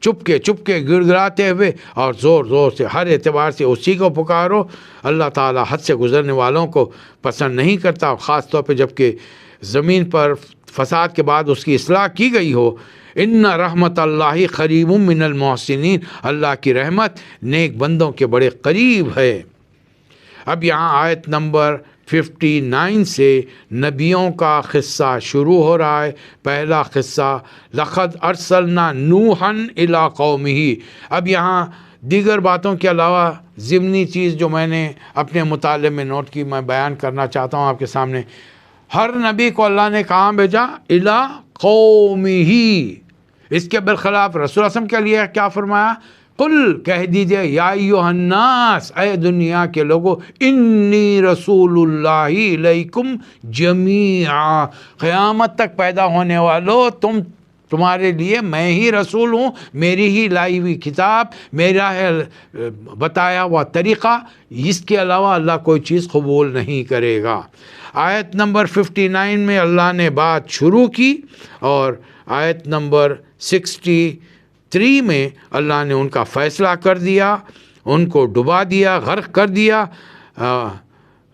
چپ کے گڑ گڑاتے ہوئے اور زور زور سے، ہر اعتبار سے اسی کو پکارو۔ اللہ تعالیٰ حد سے گزرنے والوں کو پسند نہیں کرتا، خاص طور پہ جب کہ زمین پر فساد کے بعد اس کی اصلاح کی گئی ہو۔ ان رحمت اللہ قریب من المحسنین، اللہ کی رحمت نیک بندوں کے بڑے قریب ہے۔ اب یہاں آیت نمبر 59 سے نبیوں کا قصہ شروع ہو رہا ہے۔ پہلا قصہ لقد ارسلنا نوحا الی قومہ۔ اب یہاں دیگر باتوں کے علاوہ ضمنی چیز جو میں نے اپنے مطالعے میں نوٹ کی، میں بیان کرنا چاہتا ہوں آپ کے سامنے۔ ہر نبی کو اللہ نے کہاں بھیجا؟ الی قومہ۔ اس کے برخلاف رسول اللہ صلی اللہ علیہ وسلم کے لیے کیا فرمایا؟ قل، کہہ دیجئے، یا ایھا الناس، اے دنیا کے لوگو، انی رسول اللہ الیکم جمیعا، قیامت تک پیدا ہونے والو، تمہارے لیے میں ہی رسول ہوں، میری ہی لائی ہوئی کتاب، میرا ہے بتایا ہوا طریقہ، اس کے علاوہ اللہ کوئی چیز قبول نہیں کرے گا۔ آیت نمبر 59 میں اللہ نے بات شروع کی اور آیت نمبر 63 میں اللہ نے ان کا فیصلہ کر دیا، ان کو ڈبا دیا، غرق کر دیا۔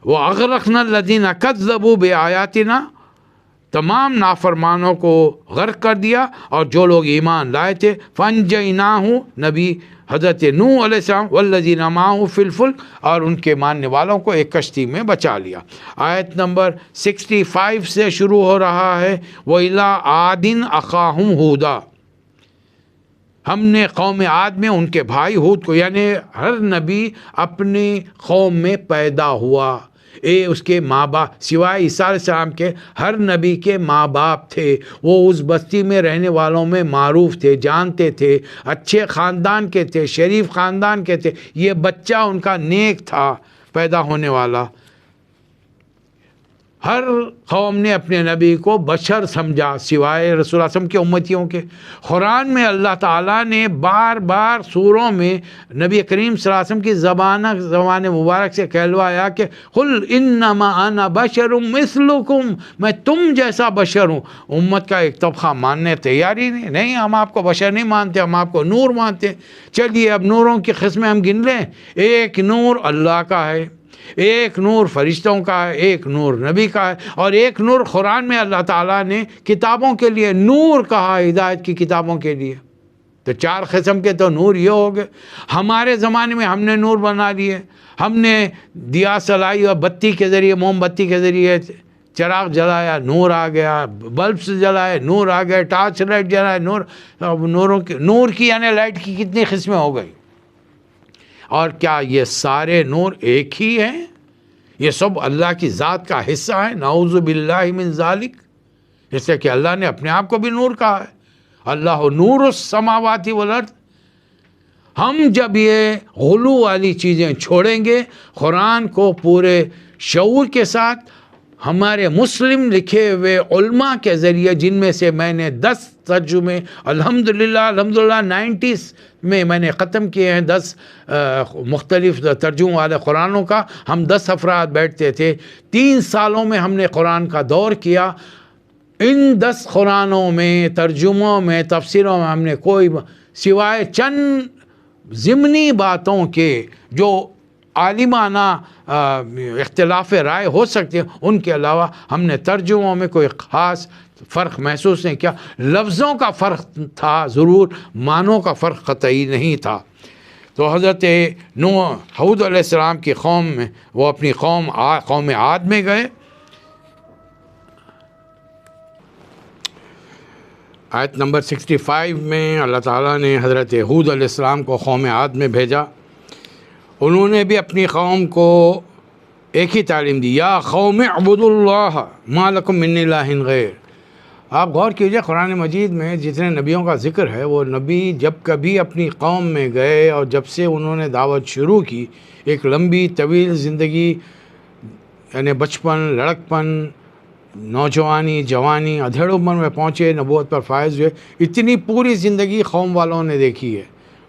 وَأَغْرَقْنَا الَّذِينَ كَذَّبُوا بِآيَاتِنَا، تمام نافرمانوں کو غرق کر دیا، اور جو لوگ ایمان لائے تھے فَأَنجَيْنَاهُ، نبی حضرت نوح علیہ السلام، وَالَّذِينَ مَعَهُ فِي الْفُلْكِ، اور ان کے ماننے والوں کو ایک کشتی میں بچا لیا۔ آیت نمبر 65 سے شروع ہو رہا ہے۔ وَإِلَىٰ عَادٍ أَخَاهُمْ هُودًا، ہم نے قوم عاد میں ان کے بھائی ہود کو، یعنی ہر نبی اپنی قوم میں پیدا ہوا، اس کے ماں باپ سوائے عیسیٰ علیہ السلام کے ہر نبی کے ماں باپ تھے، وہ اس بستی میں رہنے والوں میں معروف تھے، جانتے تھے، اچھے خاندان کے تھے، شریف خاندان کے تھے، یہ بچہ ان کا نیک تھا پیدا ہونے والا۔ ہر قوم نے اپنے نبی کو بشر سمجھا سوائے رسول اللہ صلی اللہ علیہ وسلم کے امتیوں کے۔ قرآن میں اللہ تعالیٰ نے بار بار سوروں میں نبی کریم صلی اللہ علیہ وسلم کی زبان مبارک سے کہلوایا کہ قل انما انا بشر مثلکم، میں تم جیسا بشر ہوں۔ امت کا ایک طبقہ ماننے تیاری نہیں، ہم آپ کو بشر نہیں مانتے، ہم آپ کو نور مانتے ہیں۔ چلیے اب نوروں کی قسمیں ہم گن لیں۔ ایک نور اللہ کا ہے، ایک نور فرشتوں کا ہے، ایک نور نبی کا ہے، اور ایک نور قرآن میں اللہ تعالیٰ نے کتابوں کے لیے نور کہا، ہدایت کی کتابوں کے لیے۔ تو 4 قسم کے تو نور یہ ہو گئے۔ ہمارے زمانے میں ہم نے نور بنا لیے، ہم نے دیا سلائی اور بتی کے ذریعے، موم بتی کے ذریعے چراغ جلایا، نور آ گیا، بلبس جلائے، نور آ گیا، ٹارچ لائٹ جلائے، نور۔ اب نور کی یعنی لائٹ کی کتنی قسمیں ہو گئی؟ اور کیا یہ سارے نور ایک ہی ہیں؟ یہ سب اللہ کی ذات کا حصہ ہیں؟ نعوذ باللہ من ذالک، اس لیے کہ اللہ نے اپنے آپ کو بھی نور کہا ہے، اللہ نور السماوات والارض۔ ہم جب یہ غلو والی چیزیں چھوڑیں گے، قرآن کو پورے شعور کے ساتھ ہمارے مسلم لکھے ہوئے علماء کے ذریعے، جن میں سے میں نے 10 ترجمے الحمدللہ 90s میں نے ختم کیے ہیں، 10 مختلف ترجموں والے قرآنوں کا۔ ہم 10 افراد بیٹھتے تھے، 3 سالوں میں ہم نے قرآن کا دور کیا۔ ان 10 قرآنوں میں، ترجموں میں، تفسیروں میں ہم نے کوئی سوائے چند ضمنی باتوں کے جو عالمانہ اختلاف رائے ہو سکتے ہیں، ان کے علاوہ ہم نے ترجموں میں کوئی خاص فرق محسوس نہیں کیا۔ لفظوں کا فرق تھا ضرور، معنوں کا فرق قطعی نہیں تھا۔ تو حضرت ہود علیہ السلام کی قوم میں، وہ اپنی قوم عاد میں گئے۔ آیت نمبر 65 میں اللہ تعالیٰ نے حضرت ہود علیہ السلام کو قوم عاد میں بھیجا۔ انہوں نے بھی اپنی قوم کو ایک ہی تعلیم دی، یا قوم اعبدوا اللہ ما لکم من الہ غیر۔ آپ غور کیجئے، قرآن مجید میں جتنے نبیوں کا ذکر ہے، وہ نبی جب کبھی اپنی قوم میں گئے اور جب سے انہوں نے دعوت شروع کی، ایک لمبی طویل زندگی، یعنی بچپن، لڑکپن، نوجوانی، جوانی، ادھیڑ عمر میں پہنچے، نبوت پر فائز ہوئے، اتنی پوری زندگی قوم والوں نے دیکھی ہے،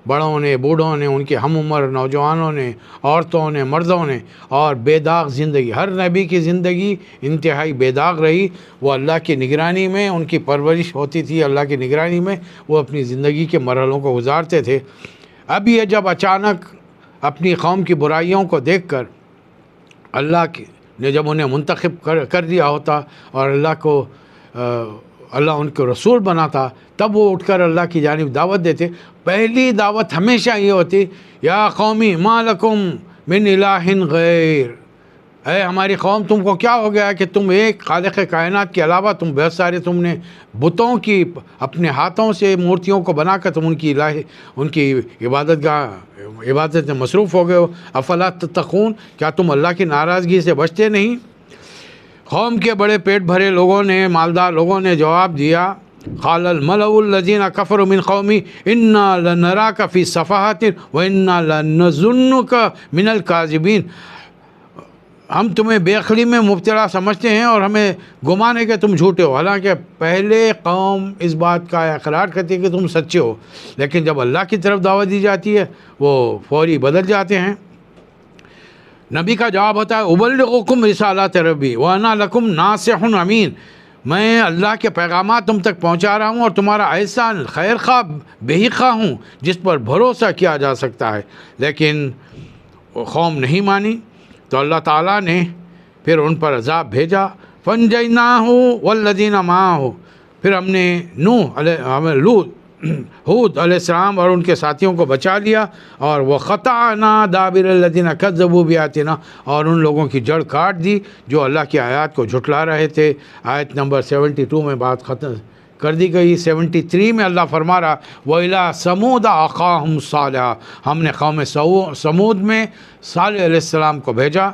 بڑوں نے، بوڑھوں نے، ان کے ہم عمر نوجوانوں نے، عورتوں نے، مردوں نے، اور بے داغ زندگی۔ ہر نبی کی زندگی انتہائی بے داغ رہی، وہ اللہ کی نگرانی میں، ان کی پرورش ہوتی تھی اللہ کی نگرانی میں، وہ اپنی زندگی کے مرحلوں کو گزارتے تھے۔ اب یہ جب اچانک اپنی قوم کی برائیوں کو دیکھ کر اللہ نے جب انہیں منتخب کر دیا ہوتا اور اللہ ان کو رسول بناتا، تب وہ اٹھ کر اللہ کی جانب دعوت دیتے۔ پہلی دعوت ہمیشہ یہ ہوتی، یا قومی ما لکم من الہ غیر، اے ہماری قوم، تم کو کیا ہو گیا کہ تم ایک خالق کائنات کے علاوہ تم بہت سارے، تم نے بتوں کی اپنے ہاتھوں سے مورتیوں کو بنا کر تم ان کی عبادت میں مصروف ہو گئے ہو۔ افلا تتقون، کیا تم اللہ کی ناراضگی سے بچتے نہیں؟ قوم کے بڑے پیٹ بھرے لوگوں نے، مالدار لوگوں نے جواب دیا، قال الملأ الذين كفروا من قومي انا لنراك في سفاهة وانا لنظنك من الكاذبين، ہم تمہیں بے عقلی میں مبتلا سمجھتے ہیں اور ہمیں گمان ہے کہ تم جھوٹے ہو۔ حالانکہ پہلے قوم اس بات کا اقرار کرتی ہے کہ تم سچے ہو، لیکن جب اللہ کی طرف دعوت دی جاتی ہے وہ فوری بدل جاتے ہیں۔ نبی کا جواب ہوتا ہے، ابلغکم رسالات ربی وانا لکم ناصح امین، میں اللہ کے پیغامات تم تک پہنچا رہا ہوں اور تمہارا ایسا خیر خواہ بے خواہ ہوں جس پر بھروسہ کیا جا سکتا ہے۔ لیکن قوم نہیں مانی تو اللہ تعالیٰ نے پھر ان پر عذاب بھیجا، فَانْجَيْنَاهُ وَالَّذِينَ مَعَهُ، پھر ہم نے ہود علیہ السلام اور ان کے ساتھیوں کو بچا لیا، اور وَقَطَعْنَا دَابِرَ الَّذِينَ كَذَّبُوا بِآيَاتِنَا، اور ان لوگوں کی جڑ کاٹ دی جو اللہ کی آیات کو جھٹلا رہے تھے۔ آیت نمبر 72 میں بات ختم کر دی گئی۔ 73 میں اللہ فرما رہا وَإِلَىٰ ثَمُودَ أَخَاهُمْ صَالِحًا، ہم نے قوم سمود میں صالح علیہ السلام کو بھیجا،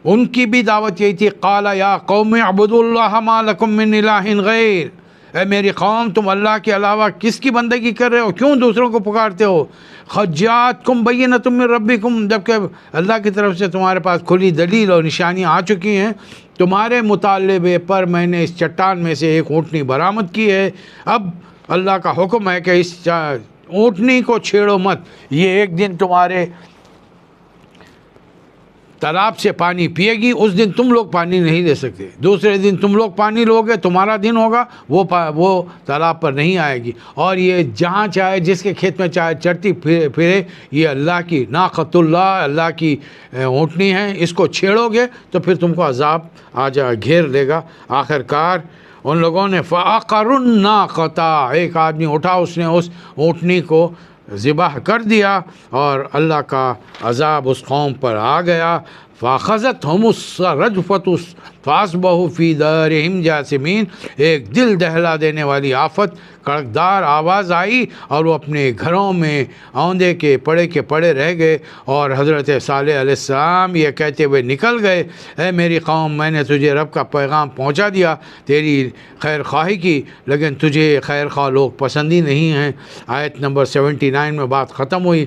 ان کی بھی دعوت یہی تھی۔ قَالَ يَا قَوْمِ اعْبُدُوا اللَّهَ مَا لَكُم مِّنْ إِلَٰهٍ غَيْرُهُ، اے میری قوم تم اللہ کے علاوہ کس کی بندگی کر رہے ہو، کیوں دوسروں کو پکارتے ہو؟ قَدْ جَاءَتْكُم بَيِّنَةٌ مِّن رَّبِّكُمْ، جبکہ اللہ کی طرف سے تمہارے پاس کھلی دلیل اور نشانیاں آ چکی ہیں، تمہارے مطالبے پر میں نے اس چٹان میں سے ایک اونٹنی برآمد کی ہے۔ اب اللہ کا حکم ہے کہ اس اونٹنی کو چھیڑو مت، یہ ایک دن تمہارے تالاب سے پانی پیے گی، اس دن تم لوگ پانی نہیں لے سکتے، دوسرے دن تم لوگ پانی لو گے، تمہارا دن ہوگا، وہ تالاب پر نہیں آئے گی، اور یہ جہاں چاہے جس کے کھیت میں چاہے چرتی پھرے، یہ اللہ کی ناقۃ اللہ، اللہ کی اونٹنی ہے، اس کو چھیڑو گے تو پھر تم کو عذاب گھیر لے گا۔ آخر کار ان لوگوں نے فَعَقَرُوا النَّاقَةَ، ایک آدمی اٹھا، اس نے اس اونٹنی کو ذبح کر دیا، اور اللہ کا عذاب اس قوم پر آ گیا۔ فَأَخَذَتْهُمُ الرَّجْفَةُ فَأَصْبَحُوا فِي دَارِهِمْ جَاثِمِينَ، ایک دل دہلا دینے والی آفت، کڑکدار آواز آئی، اور وہ اپنے گھروں میں اوندے کے پڑے رہ گئے، اور حضرت صالح علیہ السلام یہ کہتے ہوئے نکل گئے، اے میری قوم، میں نے تجھے رب کا پیغام پہنچا دیا، تیری خیر خواہی کی، لیکن تجھے خیر خواہ لوگ پسند ہی نہیں ہیں۔ آیت نمبر 79 میں بات ختم ہوئی۔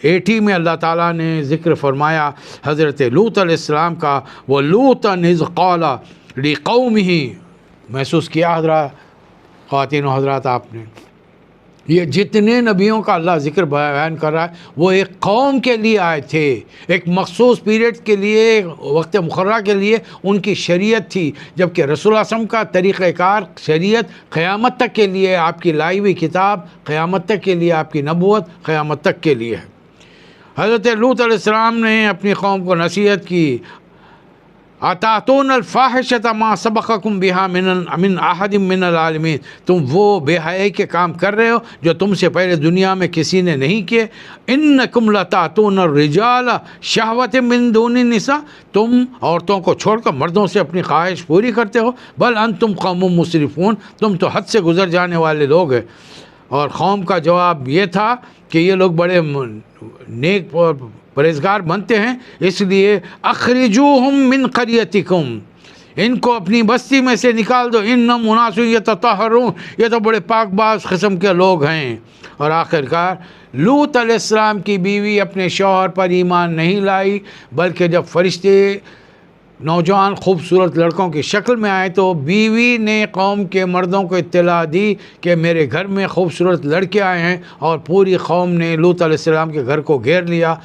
80 میں اللہ تعالیٰ نے ذکر فرمایا حضرت لوط علیہ السلام کا، وَلُوطًا إِذْ قَالَ لِقَوْمِهِ، محسوس کیا حضرات، خواتین و حضرات، آپ نے یہ جتنے نبیوں کا اللہ ذکر بیان کر رہا ہے وہ ایک قوم کے لیے آئے تھے، ایک مخصوص پیریڈ کے لیے، وقت مقررہ کے لیے ان کی شریعت تھی، جبکہ رسول اللہ صلی اللہ علیہ وسلم کا طریقہ کار، شریعت قیامت تک کے لیے، آپ کی لائی ہوئی کتاب قیامت تک کے لیے، آپ کی نبوت قیامت تک کے لیے ہے۔ حضرت لوط علیہ السلام نے اپنی قوم کو نصیحت کی، أَتَأْتُونَ الْفَاحِشَةَ مَا سَبَقَكُم بِهَا مِنْ أَحَدٍ مِّنَ الْعَالَمِينَ، تم وہ بے حیائی کے کام کر رہے ہو جو تم سے پہلے دنیا میں کسی نے نہیں کیے۔ إِنَّكُمْ لَتَأْتُونَ الرِّجَالَ شَهْوَةً مِّن دُونِ النِّسَاءِ، تم عورتوں کو چھوڑ کر مردوں سے اپنی خواہش پوری کرتے ہو۔ بل انتم قوم مسرفون، تم تو حد سے گزر جانے والے لوگ ہیں۔ اور قوم کا جواب یہ تھا کہ یہ لوگ بڑے نیک اور پرہیزگار بنتے ہیں، اس لیے اخرجوہم من قریتکم، ان کو اپنی بستی میں سے نکال دو، انہم اناس یتطہرون، یہ تو بڑے پاک باز قسم کے لوگ ہیں۔ اور آخر کار لوط علیہ السلام کی بیوی اپنے شوہر پر ایمان نہیں لائی، بلکہ جب فرشتے نوجوان خوبصورت لڑکوں کی شکل میں آئے تو بیوی نے قوم کے مردوں کو اطلاع دی کہ میرے گھر میں خوبصورت لڑکے آئے ہیں، اور پوری قوم نے لوط علیہ السلام کے گھر کو گھیر لیا۔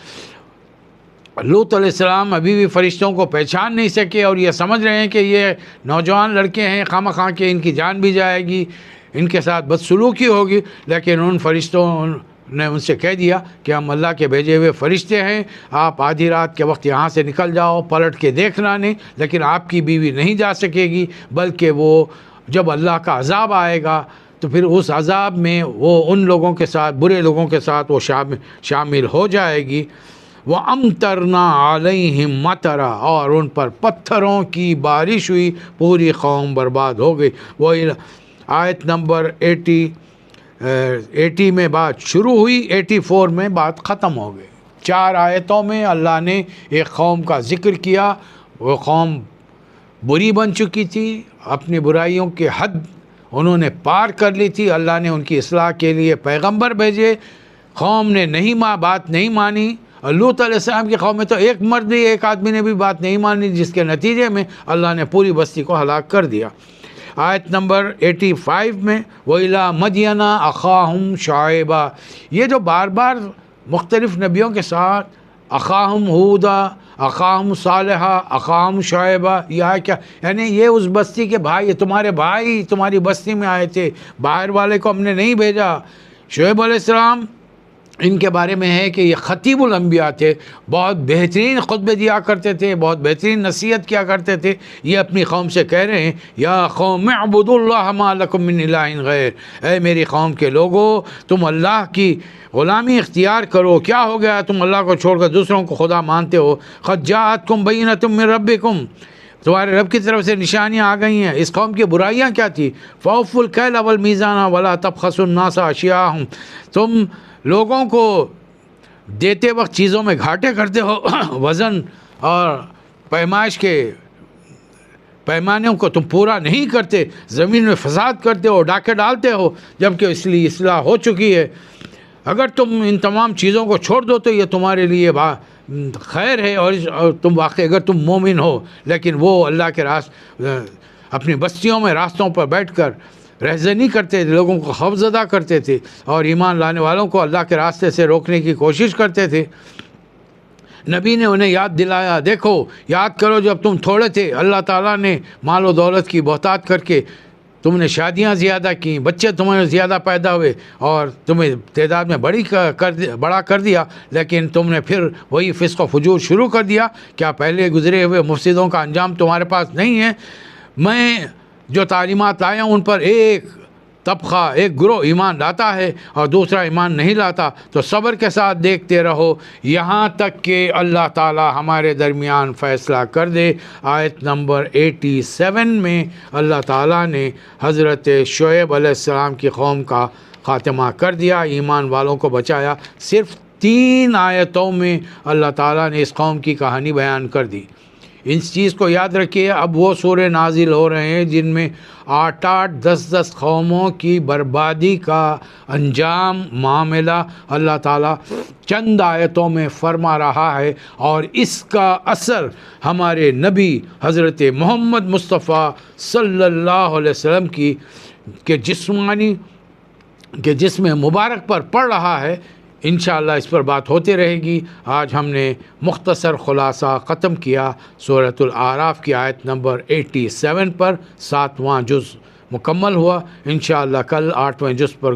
لوط علیہ السلام ابھی بھی فرشتوں کو پہچان نہیں سکے، اور یہ سمجھ رہے ہیں کہ یہ نوجوان لڑکے ہیں، خواہ مخواہ کہ ان کی جان بھی جائے گی، ان کے ساتھ بدسلوکی ہوگی، لیکن ان فرشتوں نے ان سے کہہ دیا کہ ہم اللہ کے بھیجے ہوئے فرشتے ہیں، آپ آدھی رات کے وقت یہاں سے نکل جاؤ، پلٹ کے دیکھنا نہیں، لیکن آپ کی بیوی نہیں جا سکے گی، بلکہ وہ جب اللہ کا عذاب آئے گا تو پھر اس عذاب میں وہ ان لوگوں کے ساتھ، برے لوگوں کے ساتھ وہ شامل ہو جائے گی۔ وَأَمْطَرْنَا عَلَيْهِمْ مَطَرًا، اور ان پر پتھروں کی بارش ہوئی، پوری قوم برباد ہو گئی۔ وہ آیت نمبر 80 میں بات شروع ہوئی، 84 میں بات ختم ہو گئی۔ 4 آیتوں میں اللہ نے ایک قوم کا ذکر کیا، وہ قوم بری بن چکی تھی، اپنی برائیوں کے حد انہوں نے پار کر لی تھی، اللہ نے ان کی اصلاح کے لیے پیغمبر بھیجے، قوم نے بات نہیں مانی۔ اور لوط علیہ السلام کی قوم میں تو ایک مرد بھی، ایک آدمی نے بھی بات نہیں مانی، جس کے نتیجے میں اللہ نے پوری بستی کو ہلاک کر دیا۔ آیت نمبر 85 میں وَإِلَىٰ مَدْيَنَ أَخَاهُمْ شُعَيْبًا، یہ جو بار بار مختلف نبیوں کے ساتھ اخاہم ہودا، اخاہم صالحہ، اخاہم شعیبہ، یہ کیا یعنی یہ اس بستی کے بھائی، تمہارے بھائی تمہاری بستی میں آئے تھے، باہر والے کو ہم نے نہیں بھیجا۔ شعیب علیہ السلام ان کے بارے میں ہے کہ یہ خطیب الانبیاء تھے، بہت بہترین خطبے دیا کرتے تھے، بہت بہترین نصیحت کیا کرتے تھے۔ یہ اپنی قوم سے کہہ رہے ہیں یا قوم اعبدوا اللہ ما لکم من الہ غیر، اے میری قوم کے لوگو تم اللہ کی غلامی اختیار کرو، کیا ہو گیا تم اللہ کو چھوڑ کر دوسروں کو خدا مانتے ہو؟ قد جاءتکم بینۃ من ربکم، تمہارے رب کی طرف سے نشانیاں آ گئی ہیں۔ اس قوم کی برائیاں کیا تھی؟ فَأَوْفُوا الْكَيْلَ وَالْمِيزَانَ وَلَا تَبْخَسُوا النَّاسَ أَشْيَاءَهُمْ، تم لوگوں کو دیتے وقت چیزوں میں گھاٹے کرتے ہو، وزن اور پیمائش کے پیمانوں کو تم پورا نہیں کرتے، زمین میں فساد کرتے ہو، ڈاکے ڈالتے ہو، جبکہ اس لیے اصلاح ہو چکی ہے۔ اگر تم ان تمام چیزوں کو چھوڑ دو تو یہ تمہارے لیے خیر ہے، اور تم واقعی اگر تم مومن ہو۔ لیکن وہ اللہ کے اپنی بستیوں میں راستوں پر بیٹھ کر رہزنی کرتے تھے، لوگوں کو خوفزدہ کرتے تھے، اور ایمان لانے والوں کو اللہ کے راستے سے روکنے کی کوشش کرتے تھے۔ نبی نے انہیں یاد دلایا، دیکھو یاد کرو جب تم تھوڑے تھے، اللہ تعالیٰ نے مال و دولت کی بہتات کر کے تم نے شادیاں زیادہ کیں، بچے تمہیں زیادہ پیدا ہوئے، اور تمہیں تعداد میں بڑا کر دیا، لیکن تم نے پھر وہی فسق و فجور شروع کر دیا۔ کیا پہلے گزرے ہوئے مفسدوں کا انجام تمہارے پاس نہیں ہے؟ میں جو تعلیمات لایا ہوں ان پر ایک طبقہ، ایک گروہ ایمان لاتا ہے اور دوسرا ایمان نہیں لاتا، تو صبر کے ساتھ دیکھتے رہو یہاں تک کہ اللہ تعالی ہمارے درمیان فیصلہ کر دے۔ آیت نمبر 87 میں اللہ تعالیٰ نے حضرت شعیب علیہ السلام کی قوم کا خاتمہ کر دیا، ایمان والوں کو بچایا۔ صرف 3 آیتوں میں اللہ تعالیٰ نے اس قوم کی کہانی بیان کر دی۔ اس چیز کو یاد رکھیے، اب وہ سورے نازل ہو رہے ہیں جن میں 8 10 قوموں کی بربادی کا انجام معاملہ اللہ تعالیٰ چند آیتوں میں فرما رہا ہے، اور اس کا اثر ہمارے نبی حضرت محمد مصطفیٰ صلی اللہ علیہ وسلم کے جسم مبارک پر پڑ رہا ہے۔ انشاءاللہ اس پر بات ہوتی رہے گی۔ آج ہم نے مختصر خلاصہ ختم کیا سورۃ الاعراف کی آیت نمبر 87 پر، 7واں جز مکمل ہوا۔ انشاءاللہ کل 8ویں جز پر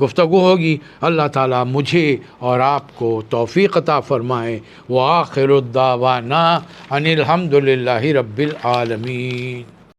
گفتگو ہوگی۔ اللہ تعالیٰ مجھے اور آپ کو توفیق عطا فرمائے۔ وآخر الدعوانا ان الحمد للہ رب العالمین۔